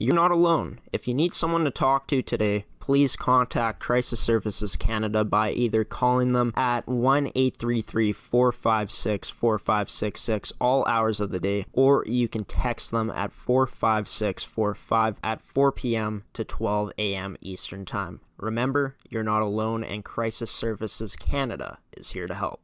you're not alone. If you need someone to talk to today, please contact Crisis Services Canada by either calling them at 1-833-456-4566 all hours of the day, or you can text them at 45645 at 4 p.m. to 12 a.m. Eastern Time. Remember, you're not alone, and Crisis Services Canada is here to help.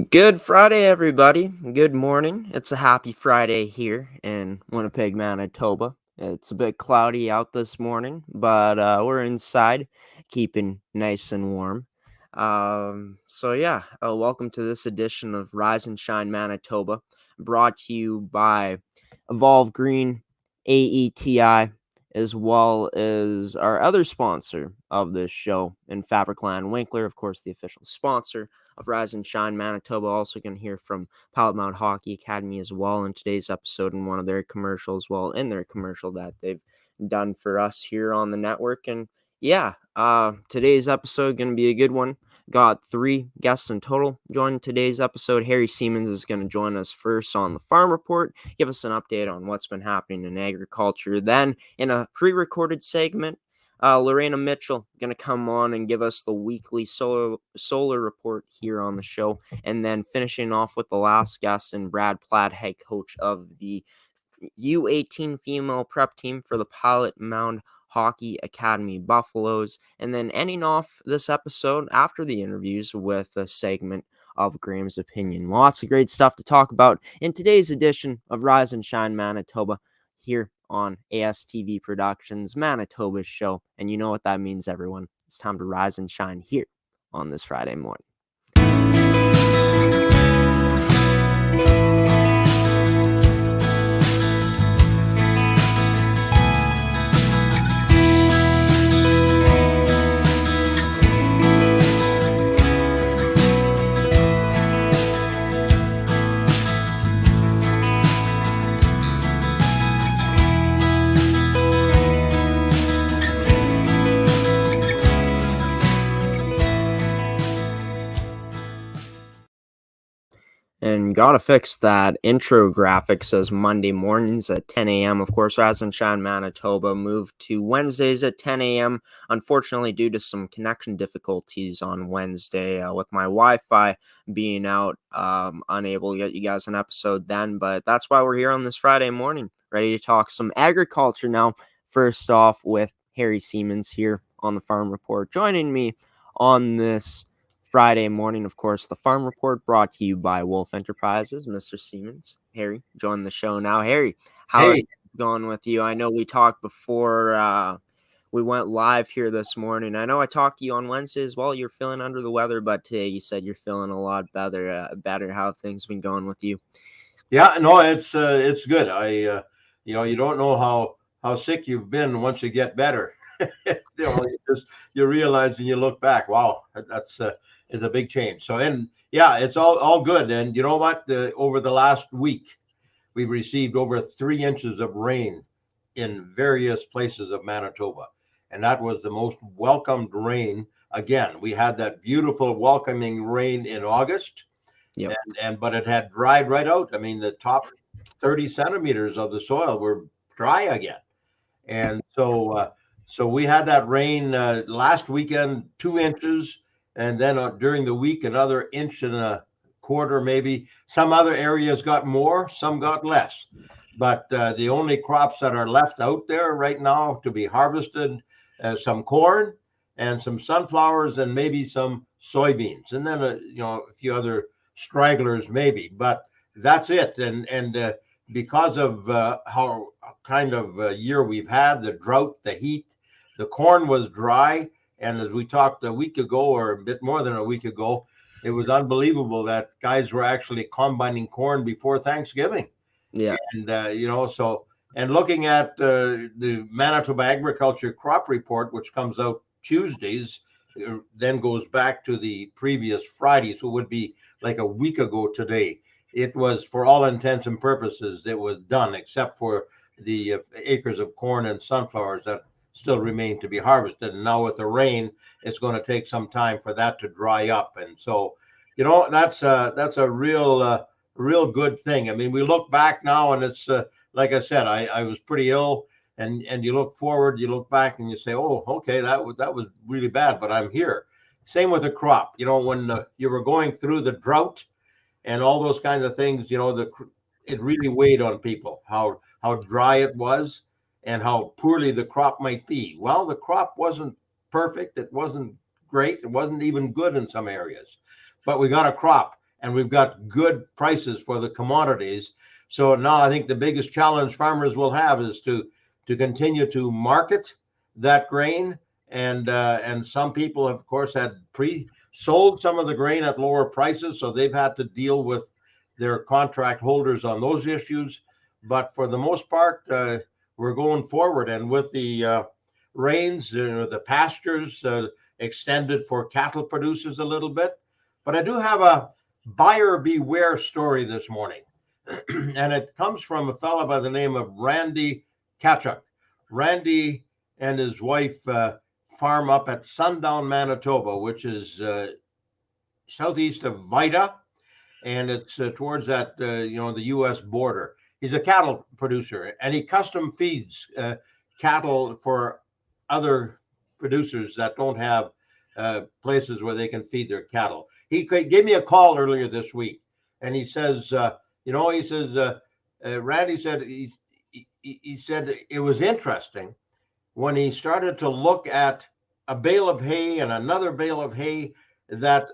Good Friday, everybody. Good morning. It's a happy Friday here in Winnipeg, Manitoba. It's a bit cloudy out this morning, but we're inside, keeping nice and warm. Welcome to this edition of Rise and Shine Manitoba, brought to you by Evolve Green, AETi, as well as our other sponsor of this show, in Fabricland Winkler, of course, the official sponsor of Rise and Shine Manitoba. Also going to hear from Pilot-Mound Hockey Academy as well in today's episode, in one of their commercials, in their commercial that they've done for us here on the network. And today's episode going to be a good one. Got 3 guests in total joining today's episode. Harry Siemens is going to join us first on the Farm Report, give us an update on what's been happening in agriculture. Then, in a pre-recorded segment, Lorena Mitchell going to come on and give us the weekly solar report here on the show. And then finishing off with the last guest, and Brad Platt, head coach of the U18 Female Prep team for the Pilot-Mound Hockey Academy Buffaloes. And then ending off this episode after the interviews with a segment of Graeme's opinion. Lots of great stuff to talk about in today's edition of Rise and Shine Manitoba here on ASTV Productions, Manitoba's show. And you know what that means, everyone. It's time to rise and shine here on this Friday morning. And gotta fix that intro graphic. Says Monday mornings at 10 a.m. Of course, Rise and Shine Manitoba moved to Wednesdays at 10 a.m. Unfortunately, due to some connection difficulties on Wednesday, with my Wi-Fi being out, unable to get you guys an episode then. But that's why we're here on this Friday morning, ready to talk some agriculture now. First off, with Harry Siemens here on the Farm Report, joining me on this Friday morning. Of course, the Farm Report brought to you by Wolf Enterprises. Mr. Siemens, Harry, join the show now. Harry, how are you going with you? I know we talked before we went live here this morning. I know I talked to you on Wednesday as well. You're feeling under the weather, but today you said you're feeling a lot better. How have things been going with you? Yeah, no, it's good. You don't know how sick you've been once you get better. You realize when you look back, wow, that's is a big change. So, and yeah, it's all good. And you know what? Over the last week, we've received over 3 inches of rain in various places of Manitoba, and that was the most welcomed rain. Again, we had that beautiful welcoming rain in August, but it had dried right out. I mean, the top 30 centimeters of the soil were dry again, and so we had that rain last weekend, 2 inches. And then during the week, another 1.25 inches, maybe. Some other areas got more, some got less. But the only crops that are left out there right now to be harvested, some corn and some sunflowers and maybe some soybeans. And then, a few other stragglers maybe. But that's it. And because of how kind of year we've had, the drought, the heat, The corn was dry, and as we talked a week ago, or a bit more than a week ago, it was unbelievable that guys were actually combining corn before Thanksgiving. Yeah. And and looking at the Manitoba Agriculture Crop Report, which comes out Tuesdays, then goes back to the previous Friday, so it would be like a week ago today. It was, for all intents and purposes, it was done, except for the acres of corn and sunflowers that still remain to be harvested. And now with the rain, it's going to take some time for that to dry up. And so, that's a real good thing. I mean, we look back now, and it's like I said, I was pretty ill, and you look forward, you look back, and you say, oh, okay, that was really bad, but I'm here. Same with the crop. When you were going through the drought and all those kinds of things, it really weighed on people, how dry it was and how poorly the crop might be. Well, the crop wasn't perfect. It wasn't great. It wasn't even good in some areas, but we got a crop, and we've got good prices for the commodities. So now I think the biggest challenge farmers will have is to continue to market that grain. And some people, of course, had pre-sold some of the grain at lower prices, so they've had to deal with their contract holders on those issues. But for the most part, we're going forward, and with the rains, the pastures extended for cattle producers a little bit. But I do have a buyer beware story this morning, and it comes from a fellow by the name of Randy Kachuk. Randy and his wife farm up at Sundown, Manitoba, which is southeast of Vida, and it's towards that the U.S. border. He's a cattle producer, and he custom feeds cattle for other producers that don't have places where they can feed their cattle. He gave me a call earlier this week, and he says, Randy said he said it was interesting when he started to look at a bale of hay and another bale of hay that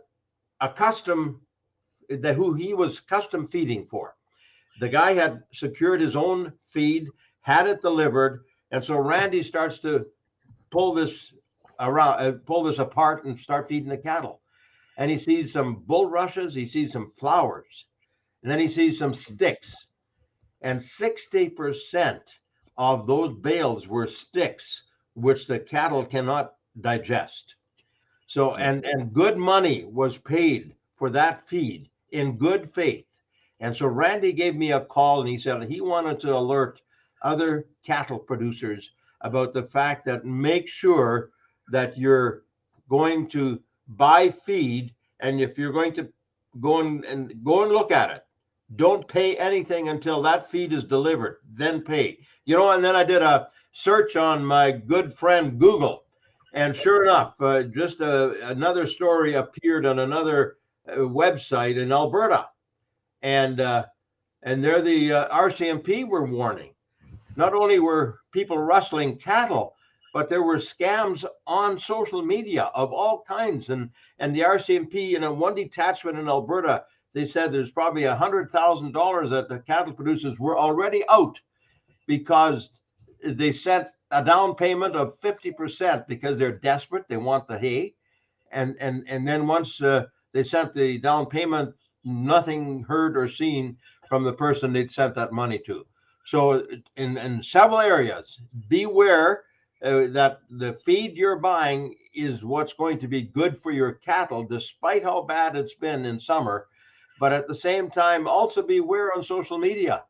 who he was custom feeding for. The guy had secured his own feed, had it delivered, and so Randy starts to pull this apart and start feeding the cattle. And he sees some bulrushes, he sees some flowers, and then he sees some sticks. And 60% of those bales were sticks, which the cattle cannot digest. So, and good money was paid for that feed in good faith. And so Randy gave me a call, and he said he wanted to alert other cattle producers about the fact that make sure that you're going to buy feed, and if you're going to go and look at it, don't pay anything until that feed is delivered, then pay. And then I did a search on my good friend Google, and sure enough, just another story appeared on another website in Alberta, and there the RCMP were warning. Not only were people rustling cattle, but there were scams on social media of all kinds. And the RCMP, one detachment in Alberta, they said there's probably $100,000 that the cattle producers were already out because they sent a down payment of 50% because they're desperate. They want the hay. And then once they sent the down payment, nothing heard or seen from the person they'd sent that money to. So in several areas, beware that the feed you're buying is what's going to be good for your cattle, despite how bad it's been in summer. But at the same time, also beware on social media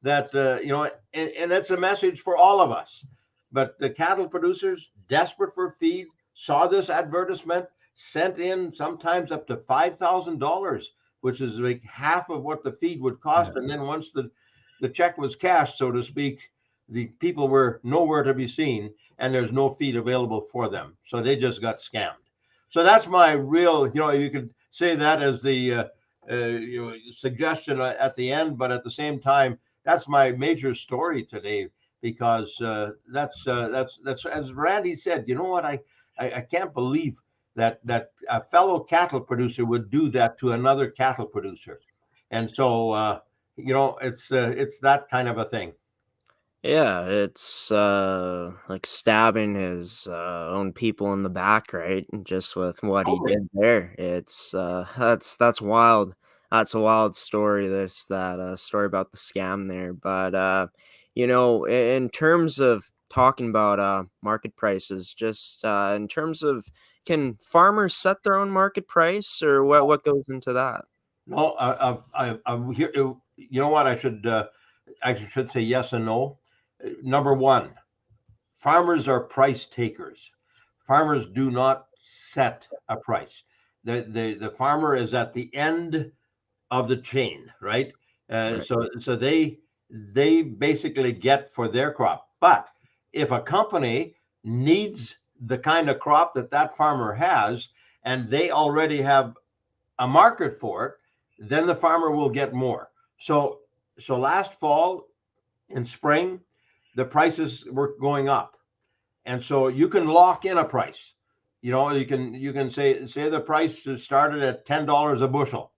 that, and it's a message for all of us. But the cattle producers, desperate for feed, saw this advertisement, sent in sometimes up to $5,000, which is like half of what the feed would cost. And then once the check was cashed, so to speak, the people were nowhere to be seen, and there's no feed available for them. So they just got scammed. So that's my real, you could say that as the suggestion at the end, but at the same time, that's my major story today, because that's as Randy said. You know what? I can't believe that a fellow cattle producer would do that to another cattle producer, and so it's that kind of a thing. Yeah, it's like stabbing his own people in the back, right? And just with what he Totally. did there. It's that's wild. That's a wild story. There's that story about the scam there. But in terms of talking about market prices, just in terms of, can farmers set their own market price, or what goes into that? No, I'm here. You know what? I should say yes and no. Number one, farmers are price takers. Farmers do not set a price. The farmer is at the end of the chain, right? Right. So they basically get for their crop. But if a company needs the kind of crop that that farmer has, and they already have a market for it, then the farmer will get more. So last fall in spring, the prices were going up, and so you can lock in a price. You can say the price started at $10 a bushel,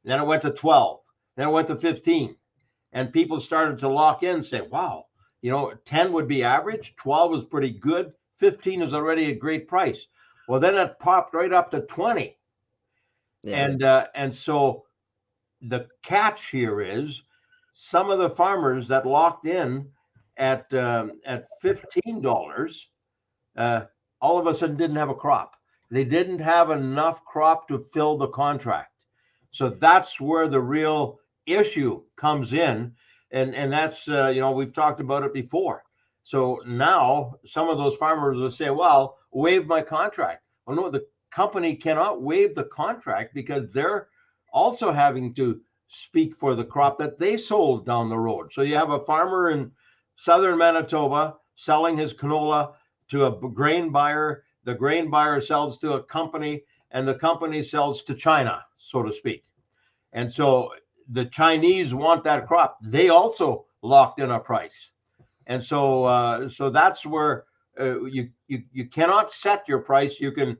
then it went to 12, then it went to 15, and people started to lock in, say, wow, 10 would be average, 12 is pretty good, 15 is already a great price. Well, then it popped right up to 20, Yeah. and so the catch here is some of the farmers that locked in at $15, uh, all of a sudden didn't have a crop. They didn't have enough crop to fill the contract. So that's where the real issue comes in, and that's we've talked about it before. So now some of those farmers will say, "Well, waive my contract." Well, no, the company cannot waive the contract because they're also having to speak for the crop that they sold down the road. So you have a farmer in southern Manitoba selling his canola to a grain buyer. The grain buyer sells to a company, and the company sells to China, so to speak. And so the Chinese want that crop. They also locked in a price, and so that's where you cannot set your price. You can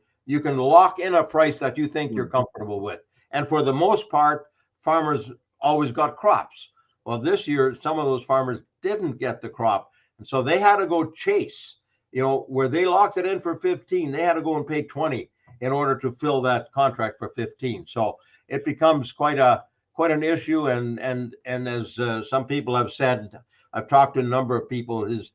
lock in a price that you think you're Mm. comfortable with, and for the most part, farmers always got crops. Well, this year some of those farmers didn't get the crop, and so they had to go chase. Where they locked it in for 15, they had to go and pay 20 in order to fill that contract for 15. So it becomes quite an issue, and as some people have said, I've talked to a number of people, is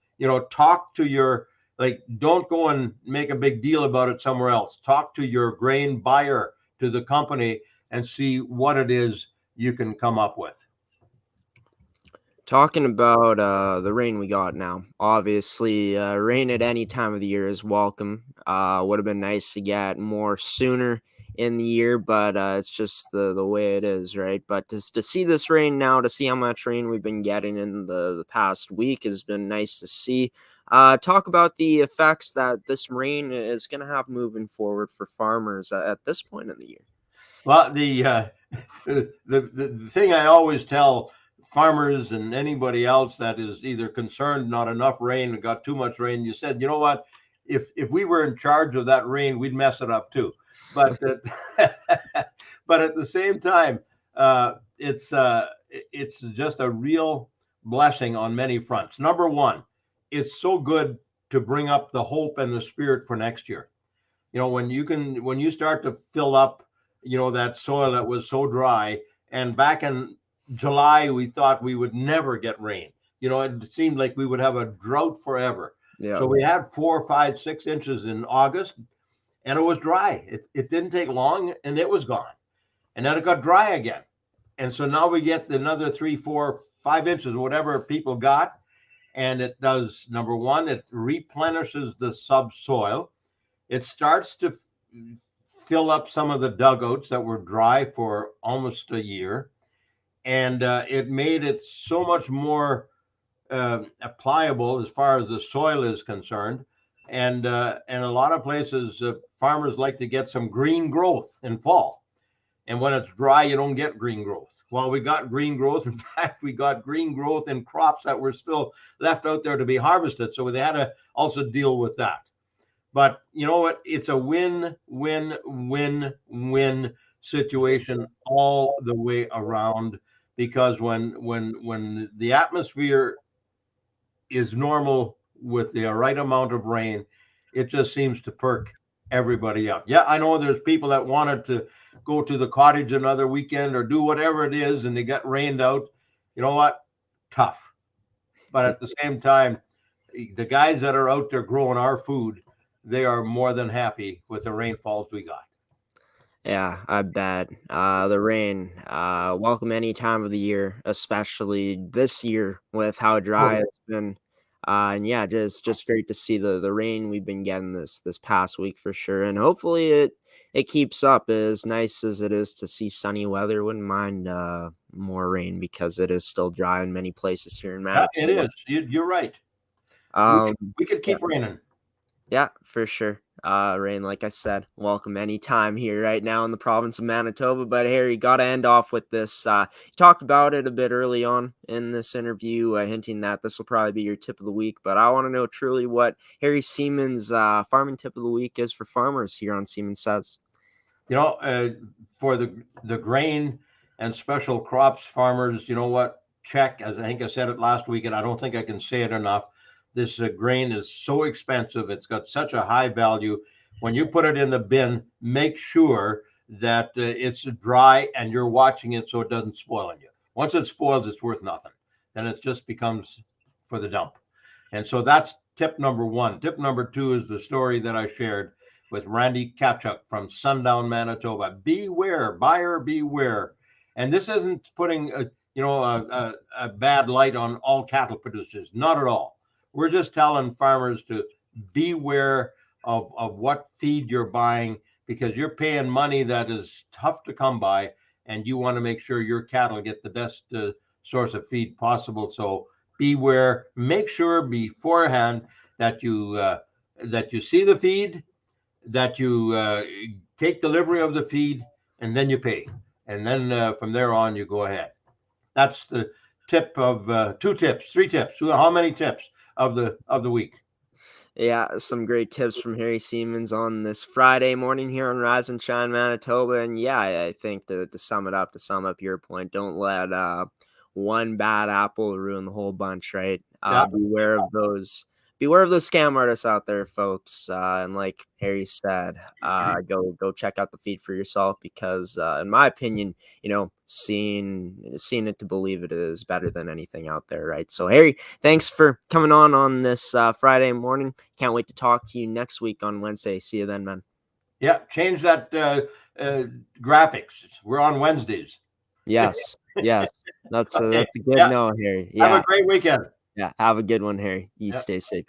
talk to your, like, don't go and make a big deal about it somewhere else. Talk to your grain buyer, to the company, and see what it is you can come up with. Talking about the rain we got now, obviously, rain at any time of the year is welcome. Would have been nice to get more sooner in the year, but it's just the way it is, right? But just to see this rain now, to see how much rain we've been getting in the past week, has been nice to see. Talk about the effects that this rain is going to have moving forward for farmers at this point in the year. Well, the thing I always tell farmers and anybody else that is either concerned not enough rain and got too much rain, you said, you know what? If we were in charge of that rain, we'd mess it up too. But but at the same time, it's just a real blessing on many fronts. Number one, it's so good to bring up the hope and the spirit for next year. When you start to fill up, that soil that was so dry, and back in July we thought we would never get rain. It seemed like we would have a drought forever. Yeah. So we had 4, 5, 6 inches in August, and it was dry. It didn't take long, and it was gone. And then it got dry again, and so now we get another 3, 4, 5 inches, whatever people got. And it does, number one, it replenishes the subsoil. It starts to fill up some of the dugouts that were dry for almost a year, and it made it so much more pliable as far as the soil is concerned. And a lot of places, farmers like to get some green growth in fall, and when it's dry, you don't get green growth. Well, we got green growth. In fact, we got green growth in crops that were still left out there to be harvested, so they had to also deal with that. But you know what? It's a win, win, win, win situation all the way around, because when the atmosphere is normal with the right amount of rain, it just seems to perk everybody up. Yeah, I know there's people that wanted to go to the cottage another weekend or do whatever it is, and they got rained out. You know what? Tough. But at the same time, the guys that are out there growing our food, they are more than happy with the rainfalls we got. Yeah, I bet. The rain, welcome any time of the year, especially this year with how Oh, dry yeah. it's been. And yeah, just great to see the rain we've been getting this past week for sure. And hopefully it keeps up. As nice as it is to see sunny weather, wouldn't mind more rain because it is still dry in many places here in Yeah, it Manitoba. is. You're right. We Um, could, we could keep raining. Yeah, for sure. Rain, like I said, welcome anytime here right now in the province of Manitoba. But Harry, got to end off with this. You talked about it a bit early on in this interview, hinting that this will probably be your tip of the week. But I want to know truly what Harry Siemens' farming tip of the week is for farmers here on Siemens Says. You know, for the grain and special crops farmers, you know what? Check, as I think I said it last week, and I don't think I can say it enough. This grain is so expensive; it's got such a high value. When you put it in the bin, make sure that it's dry and you're watching it so it doesn't spoil on you. Once it spoils, it's worth nothing. Then it just becomes for the dump. And so that's tip number one. Tip number two is the story that I shared with Randy Kapchuk from Sundown, Manitoba. Beware, buyer beware. And this isn't putting a bad light on all cattle producers. Not at all. We're just telling farmers to beware of what feed you're buying because you're paying money that is tough to come by, and you want to make sure your cattle get the best source of feed possible. So beware. Make sure beforehand that you see the feed, that you take delivery of the feed, and then you pay, and then from there on you go ahead. That's the tip of two tips, three tips. How many tips of the week? Yeah, some great tips from Harry Siemens on this Friday morning here on Rise and Shine Manitoba. And yeah, I think to sum up your point, don't let one bad apple ruin the whole bunch, right? Yeah, Beware of those scam artists out there, folks. And like Harry said, go check out the feed for yourself because in my opinion, seeing it to believe it is better than anything out there, right? So Harry, thanks for coming on this Friday morning. Can't wait to talk to you next week on Wednesday. See you then, man. yeah. Change that graphics. We're on Wednesdays. Yes, yes. Okay. That's a good Yeah. note, Harry. Have a Yeah, great weekend. yeah. Have a good one, Harry. You Yeah. stay safe.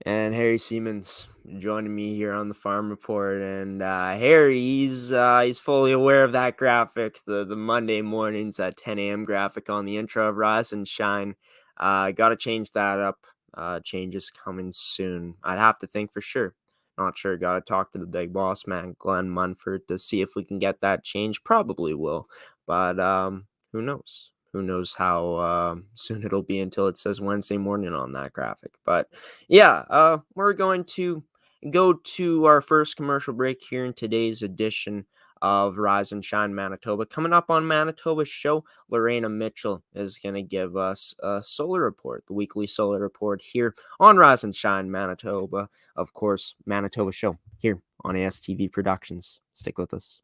And Harry Siemens joining me here on the Farm Report. And Harry, he's fully aware of that graphic, the Monday mornings at 10 a.m. graphic on the intro of Rise and Shine. Got to change that up. Changes coming soon. I'd have to think for sure. Not sure. Got to talk to the big boss man, Glenn Munford, to see if we can get that changed. Probably will, but who knows? Who knows how soon it'll be until it says Wednesday morning on that graphic. But yeah, we're going to go to our first commercial break here in today's edition of Rise and Shine Manitoba. Coming up on Manitoba's show, Lorena Mitchell is going to give us a solar report, the weekly solar report here on Rise and Shine Manitoba. Of course, Manitoba show here on ASTV Productions. Stick with us.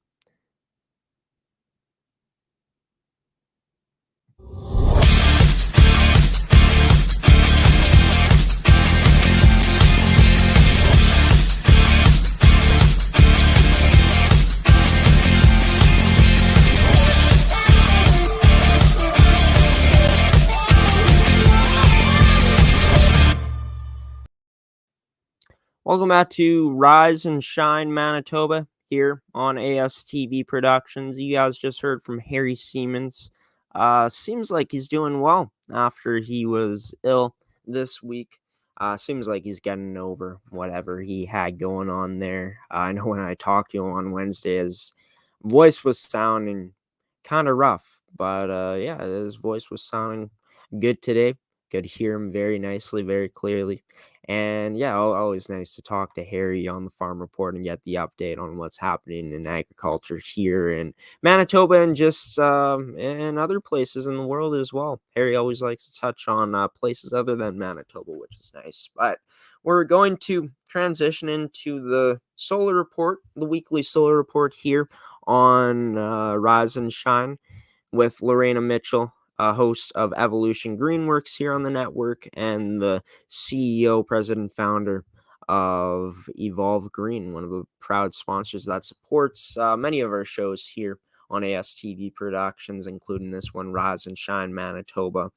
Welcome back to Rise and Shine Manitoba here on ASTV Productions. You guys just heard from Harry Siemens. Seems like he's doing well after he was ill this week. Seems like he's getting over whatever he had going on there. I know when I talked to him on Wednesday, his voice was sounding kind of rough, but yeah, his voice was sounding good today. Could hear him very nicely, very clearly. And yeah, always nice to talk to Harry on the Farm Report and get the update on what's happening in agriculture here in Manitoba and just in other places in the world as well. Harry always likes to touch on places other than Manitoba, which is nice. But we're going to transition into the solar report, the weekly solar report here on Rise and Shine with Lorena Mitchell, a host of Evolution Greenworks here on the network, and the CEO, president, founder of Evolve Green, one of the proud sponsors that supports many of our shows here on ASTV Productions, including this one, Rise and Shine Manitoba.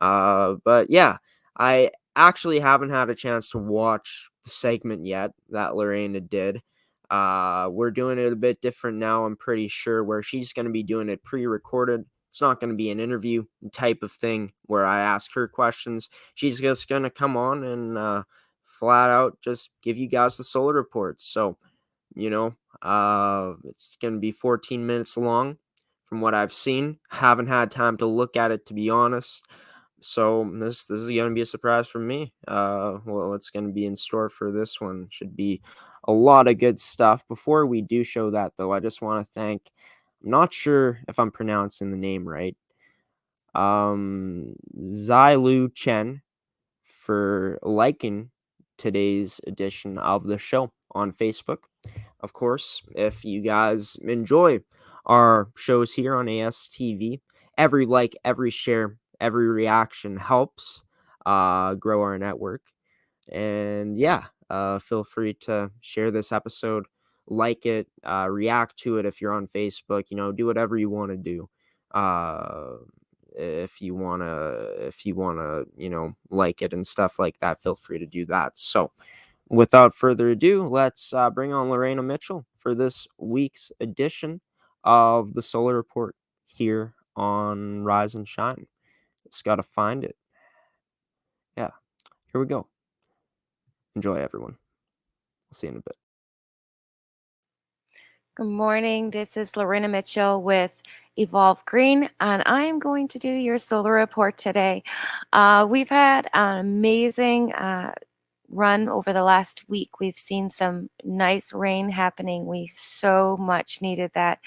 But yeah, I actually haven't had a chance to watch the segment yet that Lorena did. We're doing it a bit different now, I'm pretty sure, where she's going to be doing it pre-recorded. It's not going to be an interview type of thing where I ask her questions. She's just going to come on and flat out just give you guys the solar reports. So, it's going to be 14 minutes long from what I've seen. Haven't had time to look at it, to be honest. So this is going to be a surprise for me. What's going to be in store for this one should be a lot of good stuff. Before we do show that, though, I just want to thank. I'm not sure if I'm pronouncing the name right. Zailu Chen for liking today's edition of the show on Facebook. Of course, if you guys enjoy our shows here on ASTV, every like, every share, every reaction helps grow our network. And yeah, feel free to share this episode, like it, react to it if you're on Facebook. Do whatever you want to do. If you wanna, like it and stuff like that, feel free to do that. So, without further ado, let's bring on Lorena Mitchell for this week's edition of the Solar Report here on Rise and Shine. Just gotta find it. Yeah, here we go. Enjoy, everyone. We'll see you in a bit. Good morning. This is Lorena Mitchell with Evolve Green, and I am going to do your solar report today. We've had an amazing run over the last week. We've seen some nice rain happening. We so much needed that.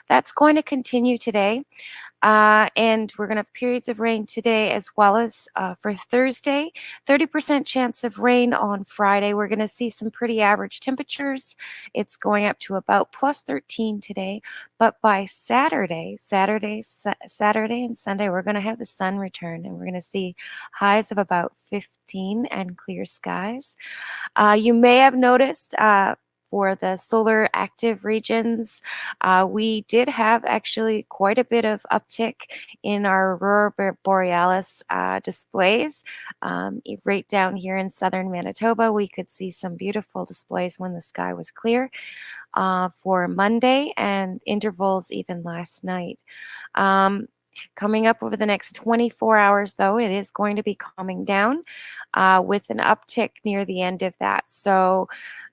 That's going to continue today. And we're going to have periods of rain today as well as for Thursday. 30% chance of rain on Friday. We're going to see some pretty average temperatures. It's going up to about plus 13 today. But by Saturday and Sunday, we're going to have the sun return and we're going to see highs of about 15 and clear skies. You may have noticed for the solar active regions, we did have actually quite a bit of uptick in our aurora borealis displays. Right down here in southern Manitoba, we could see some beautiful displays when the sky was clear for Monday and intervals even last night. Coming up over the next 24 hours, though, it is going to be calming down with an uptick near the end of that. So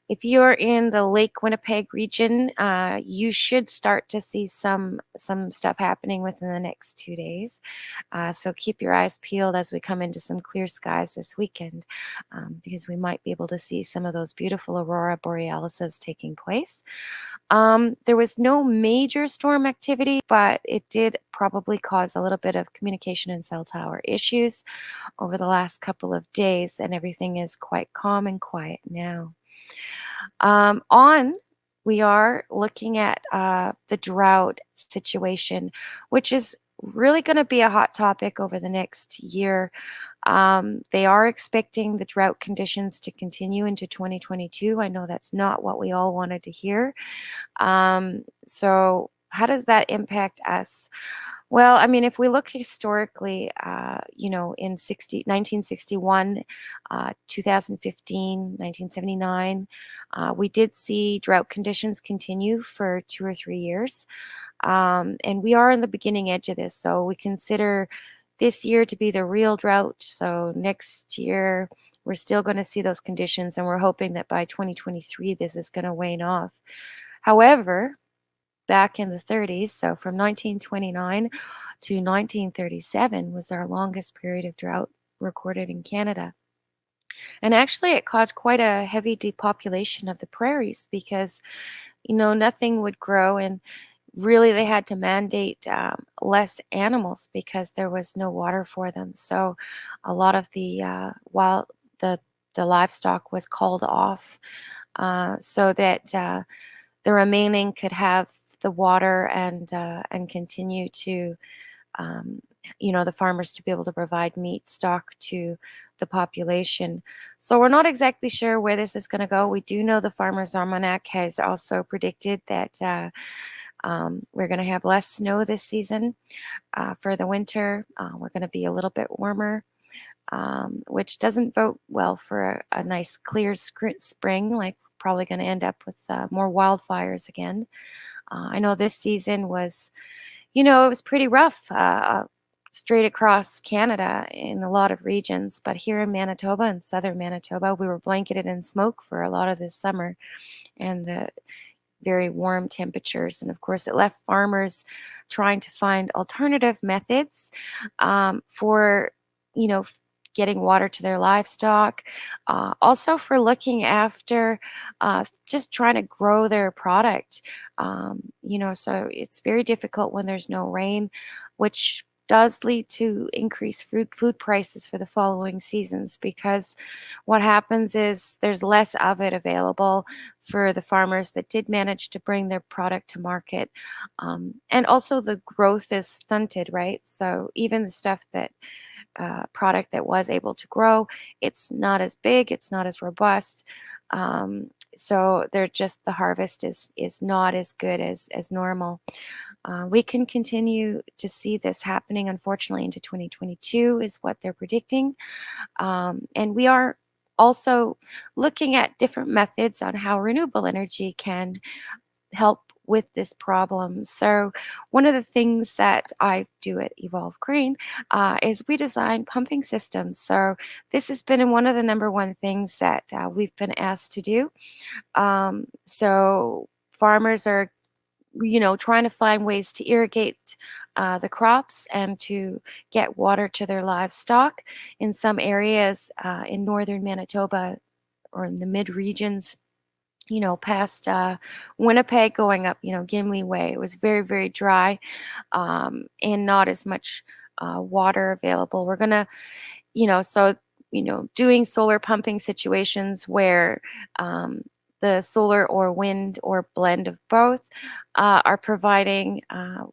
if you're in the Lake Winnipeg region, you should start to see some stuff happening within the next 2 days. So keep your eyes peeled as we come into some clear skies this weekend, because we might be able to see some of those beautiful aurora borealises taking place. There was no major storm activity, but it did probably cause a little bit of communication and cell tower issues over the last couple of days, and everything is quite calm and quiet now. We are looking at the drought situation, which is really going to be a hot topic over the next year. They are expecting the drought conditions to continue into 2022. I know that's not what we all wanted to hear. So how does that impact us? Well, I mean, if we look historically, in 1961, 2015, 1979, we did see drought conditions continue for 2 or 3 years. And we are in the beginning edge of this. So we consider this year to be the real drought. So next year, we're still going to see those conditions. And we're hoping that by 2023, this is going to wane off. However, back in the 30s, so from 1929 to 1937 was our longest period of drought recorded in Canada. And actually, it caused quite a heavy depopulation of the prairies because, nothing would grow, and really they had to mandate less animals because there was no water for them. So a lot of the the livestock was called off so that the remaining could have the water and continue to um, the farmers to be able to provide meat stock to the population. So we're not exactly sure where this is going to go. We do know the Farmers Almanac has also predicted that we're going to have less snow this season for the winter. We're going to be a little bit warmer, which doesn't vote well for a nice clear spring. Like, probably going to end up with more wildfires again. I know this season was, it was pretty rough straight across Canada in a lot of regions. But here in Manitoba and southern Manitoba, we were blanketed in smoke for a lot of this summer, and the very warm temperatures. And of course, it left farmers trying to find alternative methods for, getting water to their livestock, also for looking after just trying to grow their product. So it's very difficult when there's no rain, which does lead to increased food prices for the following seasons, because what happens is there's less of it available for the farmers that did manage to bring their product to market. And also the growth is stunted, right? So even the stuff that product that was able to grow, it's not as big, it's not as robust. So the harvest is not as good as normal. We can continue to see this happening, unfortunately, into 2022 is what they're predicting. And we are also looking at different methods on how renewable energy can help with this problem. So one of the things that I do at Evolve Green is we design pumping systems. So this has been one of the number one things that we've been asked to do. So farmers are trying to find ways to irrigate the crops and to get water to their livestock. In some areas in northern Manitoba or in the mid regions, past Winnipeg going up, Gimli Way, it was very, very dry and not as much water available. We're going to, doing solar pumping situations where the solar or wind or blend of both are providing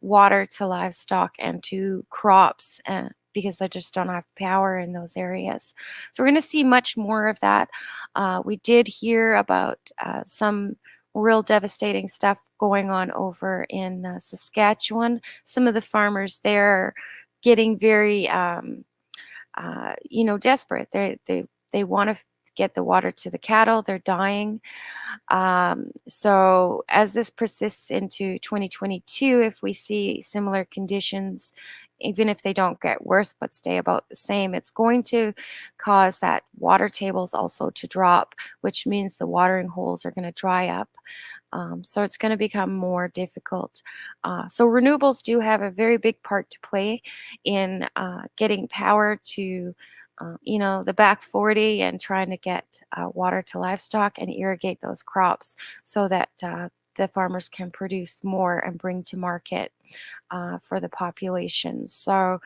water to livestock and to crops because they just don't have power in those areas. So we're going to see much more of that. We did hear about some real devastating stuff going on over in Saskatchewan. Some of the farmers there are getting very, desperate. They want to get the water to the cattle. They're dying. So as this persists into 2022, if we see similar conditions, even if they don't get worse but stay about the same, it's going to cause that water tables also to drop, which means the watering holes are going to dry up. So it's going to become more difficult. So renewables do have a very big part to play in getting power to the back 40 and trying to get water to livestock and irrigate those crops so that the farmers can produce more and bring to market for the population. So,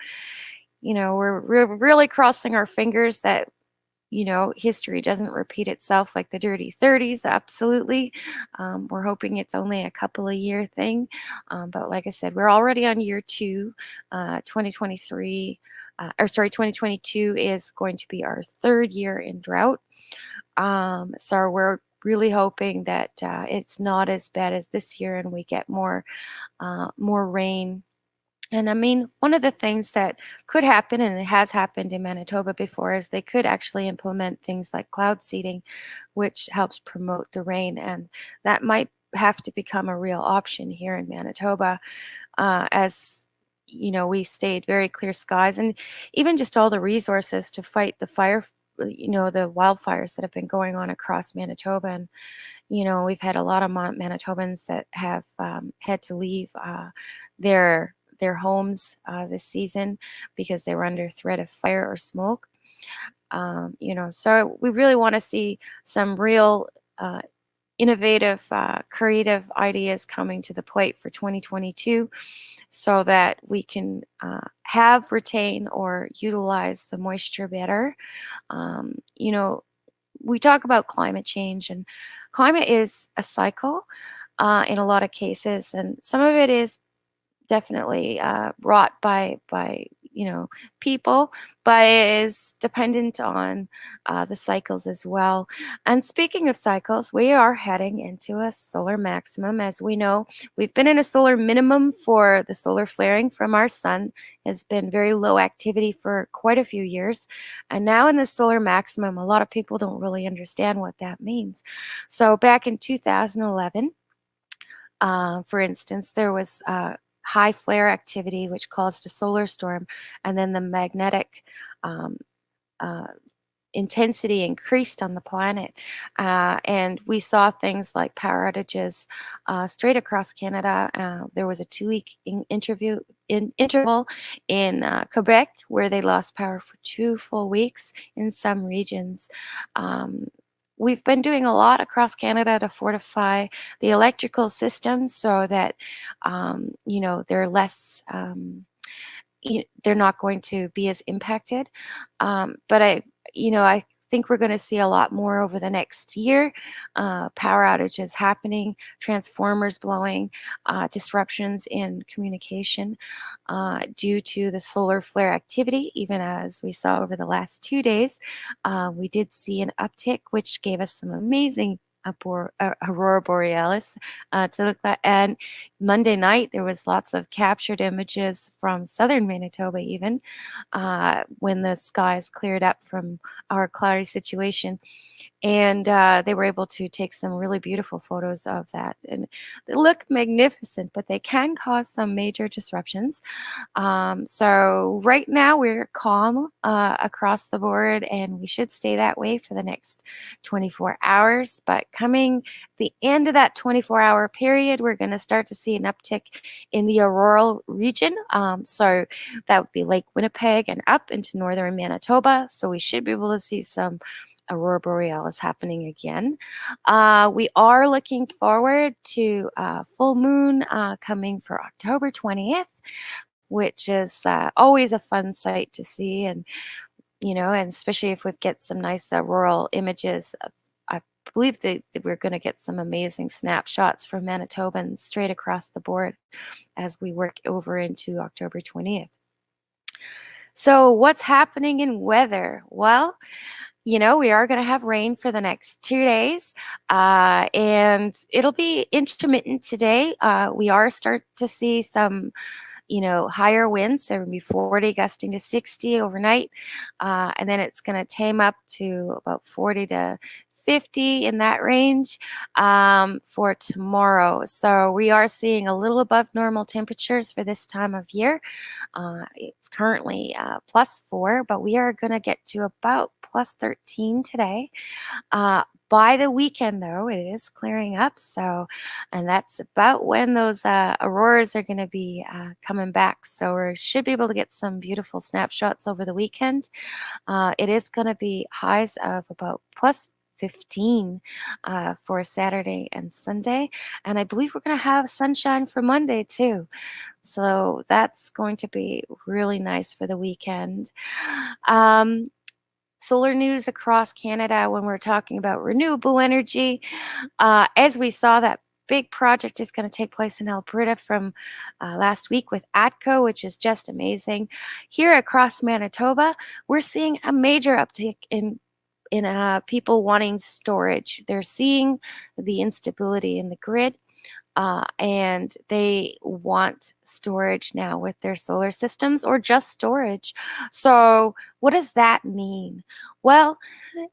we're really crossing our fingers that, history doesn't repeat itself like the dirty 30s. Absolutely. We're hoping it's only a couple of year thing. But like I said, we're already on year 2, 2023. 2022 is going to be our 3rd year in drought. So we're really hoping that it's not as bad as this year and we get more rain. And I mean, one of the things that could happen, and it has happened in Manitoba before, is they could actually implement things like cloud seeding, which helps promote the rain. And that might have to become a real option here in Manitoba as we stayed very clear skies and even just all the resources to fight the fire, the wildfires that have been going on across Manitoba. And, we've had a lot of Manitobans that have had to leave their homes this season because they were under threat of fire or smoke. So we really want to see some real innovative, creative ideas coming to the plate for 2022 so that we can have, retain, or utilize the moisture better. Um, you know, we talk about climate change, and climate is a cycle in a lot of cases, and some of it is definitely wrought by people, but it is dependent on the cycles as well. And speaking of cycles, we are heading into a solar maximum. As we know, we've been in a solar minimum for the solar flaring from our sun. Has been very low activity for quite a few years, and now in the solar maximum, a lot of people don't really understand what that means. So back in 2011, for instance, there was high flare activity, which caused a solar storm, and then the magnetic um, uh, intensity increased on the planet. And we saw things like power outages straight across Canada. There was a 2-week interval in Quebec where they lost power for 2 full weeks in some regions. Um, We've been doing a lot across Canada to fortify the electrical system so that, they're less, they're not going to be as impacted. But I think we're going to see a lot more over the next year. Power outages happening, transformers blowing, disruptions in communication due to the solar flare activity. Even as we saw over the last 2 days, we did see an uptick, which gave us some amazing aurora borealis to look at. And Monday night, there was lots of captured images from southern Manitoba, even when the skies cleared up from our cloudy situation. And they were able to take some really beautiful photos of that. And they look magnificent, but they can cause some major disruptions. So right now we're calm across the board, and we should stay that way for the next 24 hours. But coming the end of that 24-hour period, we're going to start to see an uptick in the auroral region. So that would be Lake Winnipeg and up into northern Manitoba. So we should be able to see some aurora borealis happening again. We are looking forward to full moon coming for October 20th, which is always a fun sight to see. And especially if we get some nice auroral images. I believe that we're going to get some amazing snapshots from Manitobans straight across the board as we work over into October 20th. So what's happening in weather? Well, we are going to have rain for the next 2 days, and it'll be intermittent today. We are starting to see some higher winds. There will be 40 gusting to 60 overnight, and then it's going to tame up to about 40 to 50 in that range for tomorrow. So we are seeing a little above normal temperatures for this time of year. It's currently +4, but we are going to get to about +13 today. By the weekend, though, it is clearing up. And that's about when those auroras are going to be coming back. So we should be able to get some beautiful snapshots over the weekend. It is going to be highs of about +15 for Saturday and Sunday. And I believe we're going to have sunshine for Monday, too. So that's going to be really nice for the weekend. Solar news across Canada when we're talking about renewable energy. As we saw, that big project is going to take place in Alberta from last week with ATCO, which is just amazing. Here across Manitoba, we're seeing a major uptick in people wanting storage. They're seeing the instability in the grid. And they want storage now with their solar systems, or just storage. So what does that mean? Well,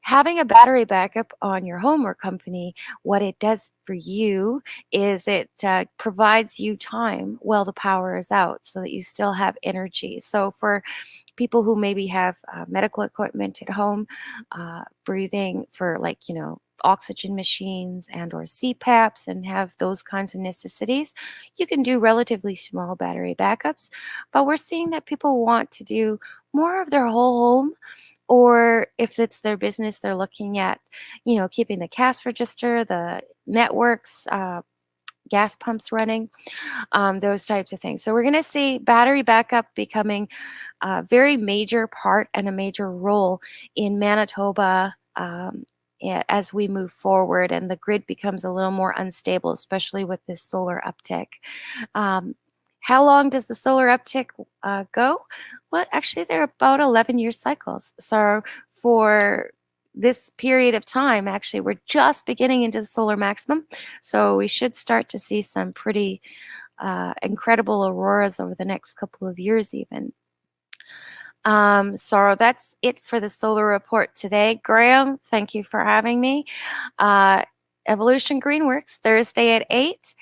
having a battery backup on your home or company, what it does for you is it provides you time while the power is out so that you still have energy. So for people who maybe have medical equipment at home, breathing for oxygen machines and or CPAPs and have those kinds of necessities, you can do relatively small battery backups. But we're seeing that people want to do more of their whole home or if it's their business, they're looking at, keeping the cash register, the networks, gas pumps running, those types of things. So we're going to see battery backup becoming a very major part and a major role in Manitoba as we move forward and the grid becomes a little more unstable, especially with this solar uptick. How long does the solar uptick go? Well, actually, they're about 11-year cycles. So for this period of time, actually, we're just beginning into the solar maximum. So we should start to see some pretty incredible auroras over the next couple of years even. So that's it for the solar report today. Graeme, thank you for having me. Evolution Greenworks, Thursday at 8.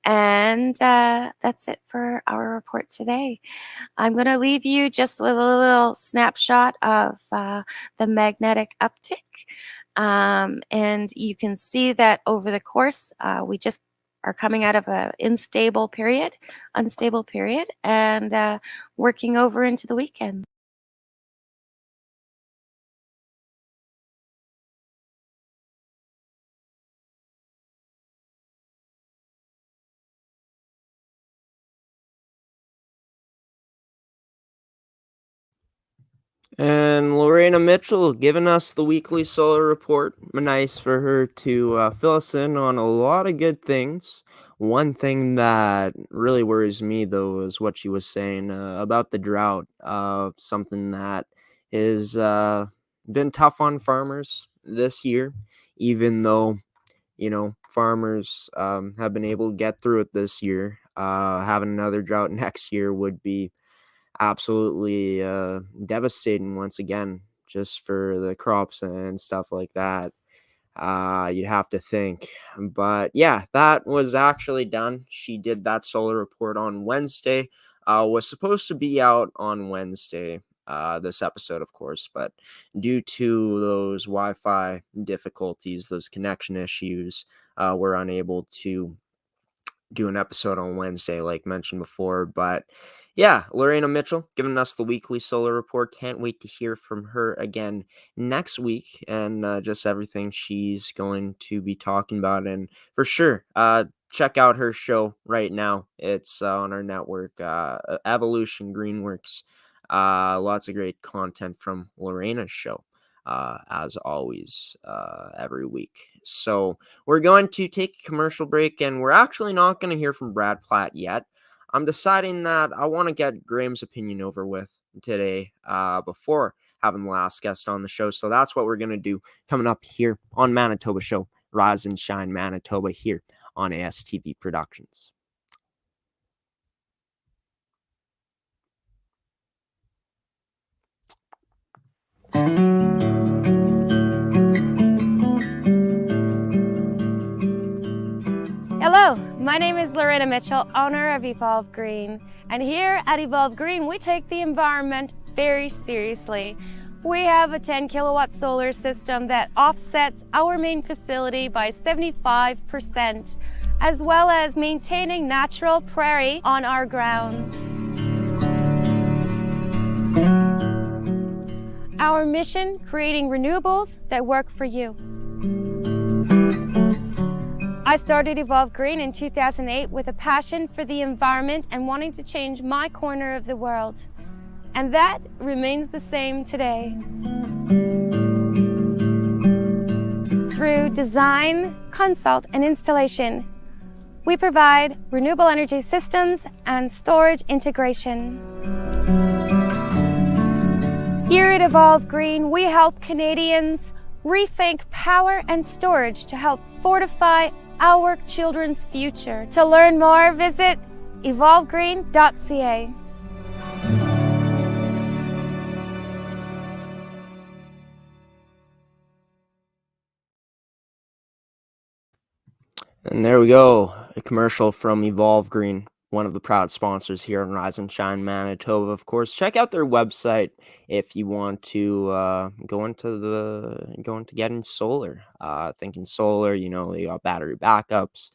And that's it for our report today. I'm going to leave you just with a little snapshot of the magnetic uptick. And you can see that over the course, we just are coming out of an unstable period, and working over into the weekend. And Lorena Mitchell giving us the weekly solar report. Nice for her to fill us in on a lot of good things. One thing that really worries me, though, is what she was saying about the drought. Something that has been tough on farmers this year, even though, farmers have been able to get through it this year. Having another drought next year would be absolutely devastating once again, just for the crops and stuff like that. You'd have to think. But yeah, that was actually done. She did that solar report on Wednesday. Was supposed to be out on Wednesday, this episode, of course, but due to those Wi-Fi difficulties, those connection issues, we're unable to do an episode on Wednesday, like mentioned before. But yeah, Lorena Mitchell giving us the weekly solar report. Can't wait to hear from her again next week and just everything she's going to be talking about. And for sure, check out her show right now. It's on our network, Evolution Greenworks. Lots of great content from Lorena's show. As always, every week. So we're going to take a commercial break, and we're actually not going to hear from Brad Platt yet. I'm deciding that I want to get Graeme's opinion over with today before having the last guest on the show. So that's what we're going to do coming up here on Manitoba Show, Rise and Shine Manitoba, here on ASTV Productions. Hello, my name is Lorena Mitchell, owner of Evolve Green. And here at Evolve Green, we take the environment very seriously. We have a 10 kilowatt solar system that offsets our main facility by 75%, as well as maintaining natural prairie on our grounds. Our mission, creating renewables that work for you. I started Evolve Green in 2008 with a passion for the environment and wanting to change my corner of the world. And that remains the same today. Through design, consult, and installation, we provide renewable energy systems and storage integration. Here at Evolve Green, we help Canadians rethink power and storage to help fortify our children's future. To learn more, visit evolvegreen.ca. And there we go, a commercial from Evolve Green, one of the proud sponsors here on Rise and Shine Manitoba. Of course, check out their website if you want to go into getting solar. Thinking solar, they got battery backups,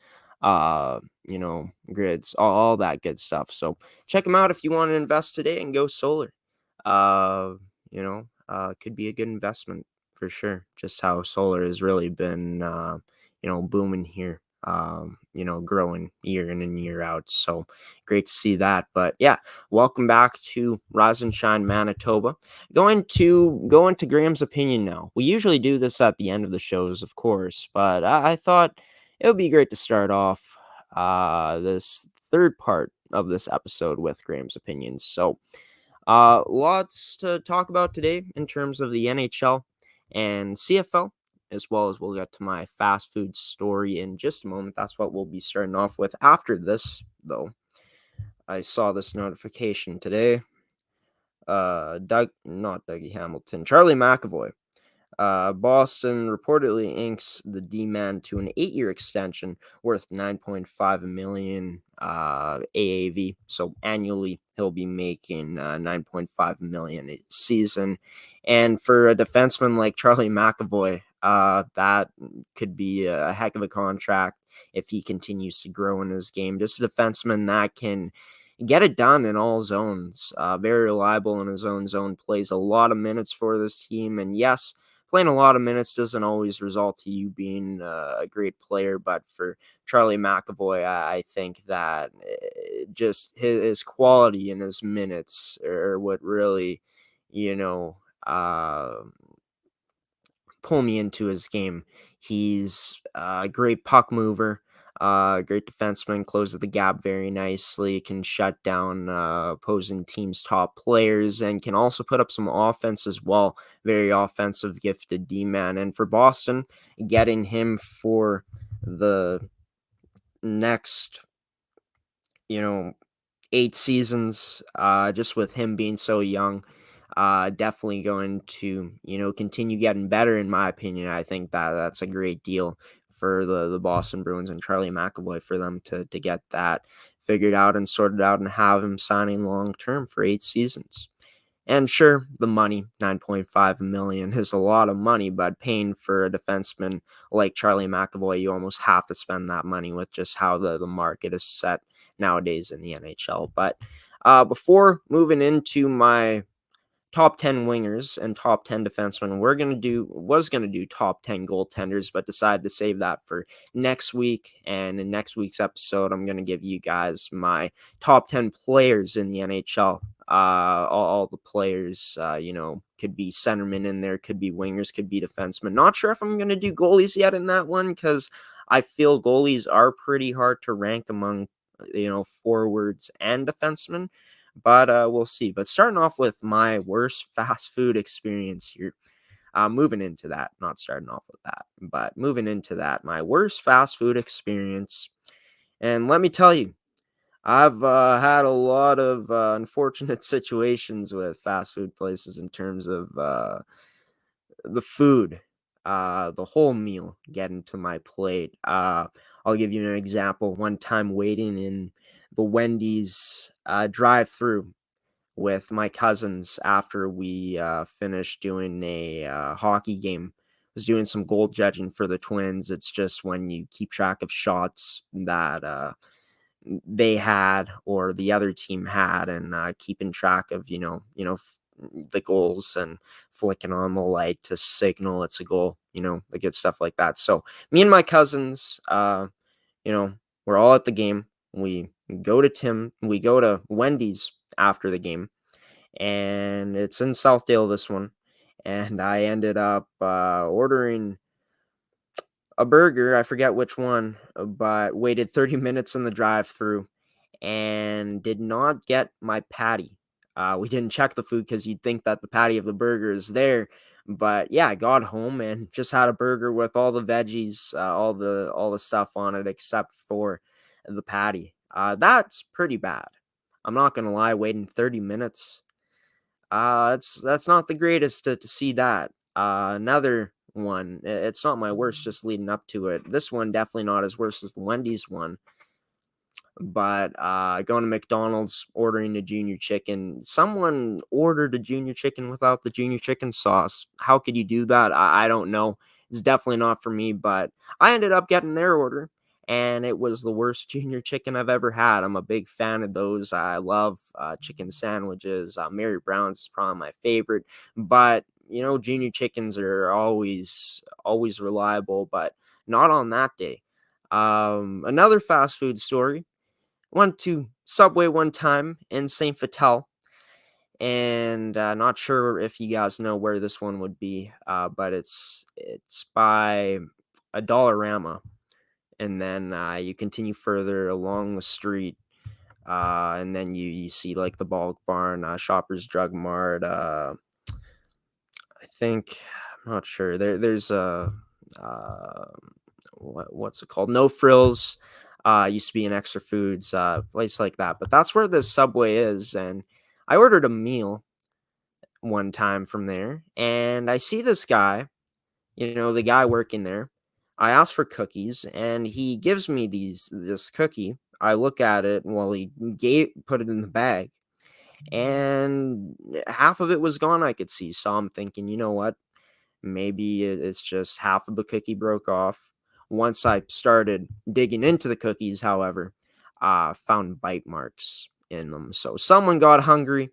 grids, all that good stuff. So check them out if you want to invest today and go solar. could be a good investment for sure. Just how solar has really been, booming here, growing year in and year out. So great to see that. But yeah, welcome back to Rise and Shine Manitoba. Go into Graham's opinion now. We usually do this at the end of the shows, of course, but I thought it would be great to start off this third part of this episode with Graham's opinions. So lots to talk about today in terms of the NHL and CFL, as well as we'll get to my fast food story in just a moment. That's what we'll be starting off with after this, though. I saw this notification today. Not Dougie Hamilton, Charlie McAvoy. Boston reportedly inks the D-man to an 8-year extension worth $9.5 million AAV. So annually, he'll be making $9.5 million a season. And for a defenseman like Charlie McAvoy, that could be a heck of a contract if he continues to grow in his game. Just a defenseman that can get it done in all zones. Very reliable in his own zone, plays a lot of minutes for this team. And yes, playing a lot of minutes doesn't always result to you being a great player, but for Charlie McAvoy, I think that just his quality and his minutes are what really, pull me into his game. He's a great puck mover, great defenseman, closes the gap very nicely, can shut down opposing teams' top players, and can also put up some offense as well. Very offensive, gifted D-man. And for Boston, getting him for the next, 8 seasons, just with him being so young, definitely going to, continue getting better, in my opinion. I think that that's a great deal for the Boston Bruins and Charlie McAvoy for them to get that figured out and sorted out and have him signing long term for 8 seasons. And sure, the money, $9.5 million, is a lot of money, but paying for a defenseman like Charlie McAvoy, you almost have to spend that money with just how the market is set nowadays in the NHL. But before moving into my top 10 wingers and top 10 defensemen, was going to do top 10 goaltenders, but decided to save that for next week. And in next week's episode, I'm going to give you guys my top 10 players in the NHL. All the players, could be centermen in there, could be wingers, could be defensemen. Not sure if I'm going to do goalies yet in that one, because I feel goalies are pretty hard to rank among, forwards and defensemen. But we'll see. But starting off with my worst fast food experience here. Moving into that, not starting off with that, but moving into that, my worst fast food experience. And let me tell you, I've had a lot of unfortunate situations with fast food places in terms of the food, the whole meal getting to my plate. I'll give you an example. One time waiting in the Wendy's drive-through with my cousins after we finished doing a hockey game. I was doing some goal judging for the Twins. It's just when you keep track of shots that they had or the other team had, and keeping track of the goals and flicking on the light to signal it's a goal, the good stuff like that. So me and my cousins, we're all at the game. We go to Wendy's after the game, and it's in Southdale, this one. And I ended up ordering a burger. I forget which one, but waited 30 minutes in the drive-through and did not get my patty. We didn't check the food because you'd think that the patty of the burger is there. But yeah, I got home and just had a burger with all the veggies, all the stuff on it except for the patty. That's pretty bad. I'm not gonna lie, waiting 30 minutes. That's not the greatest to see that. Another one. It's not my worst, just leading up to it. This one definitely not as worse as the Wendy's one. But going to McDonald's, ordering a junior chicken. Someone ordered a junior chicken without the junior chicken sauce. How could you do that? I don't know. It's definitely not for me, but I ended up getting their order, and it was the worst junior chicken I've ever had. I'm a big fan of those. I love chicken sandwiches. Mary Brown's is probably my favorite, but junior chickens are always reliable, but not on that day. Another fast food story. Went to Subway one time in St. Vital, and not sure if you guys know where this one would be, but it's by a Dollarama, and then you continue further along the street, and then you see like the Bulk Barn, Shoppers Drug Mart. I think, I'm not sure. There's a what's it called? No Frills. Used to be an Extra Foods place like that, but that's where this Subway is. And I ordered a meal one time from there, and I see this guy, the guy working there. I asked for cookies, and he gives me this cookie. I look at it while he put it in the bag, and half of it was gone. I could see, so I'm thinking, you know what? Maybe it's just half of the cookie broke off. Once I started digging into the cookies, however, found bite marks in them. So someone got hungry,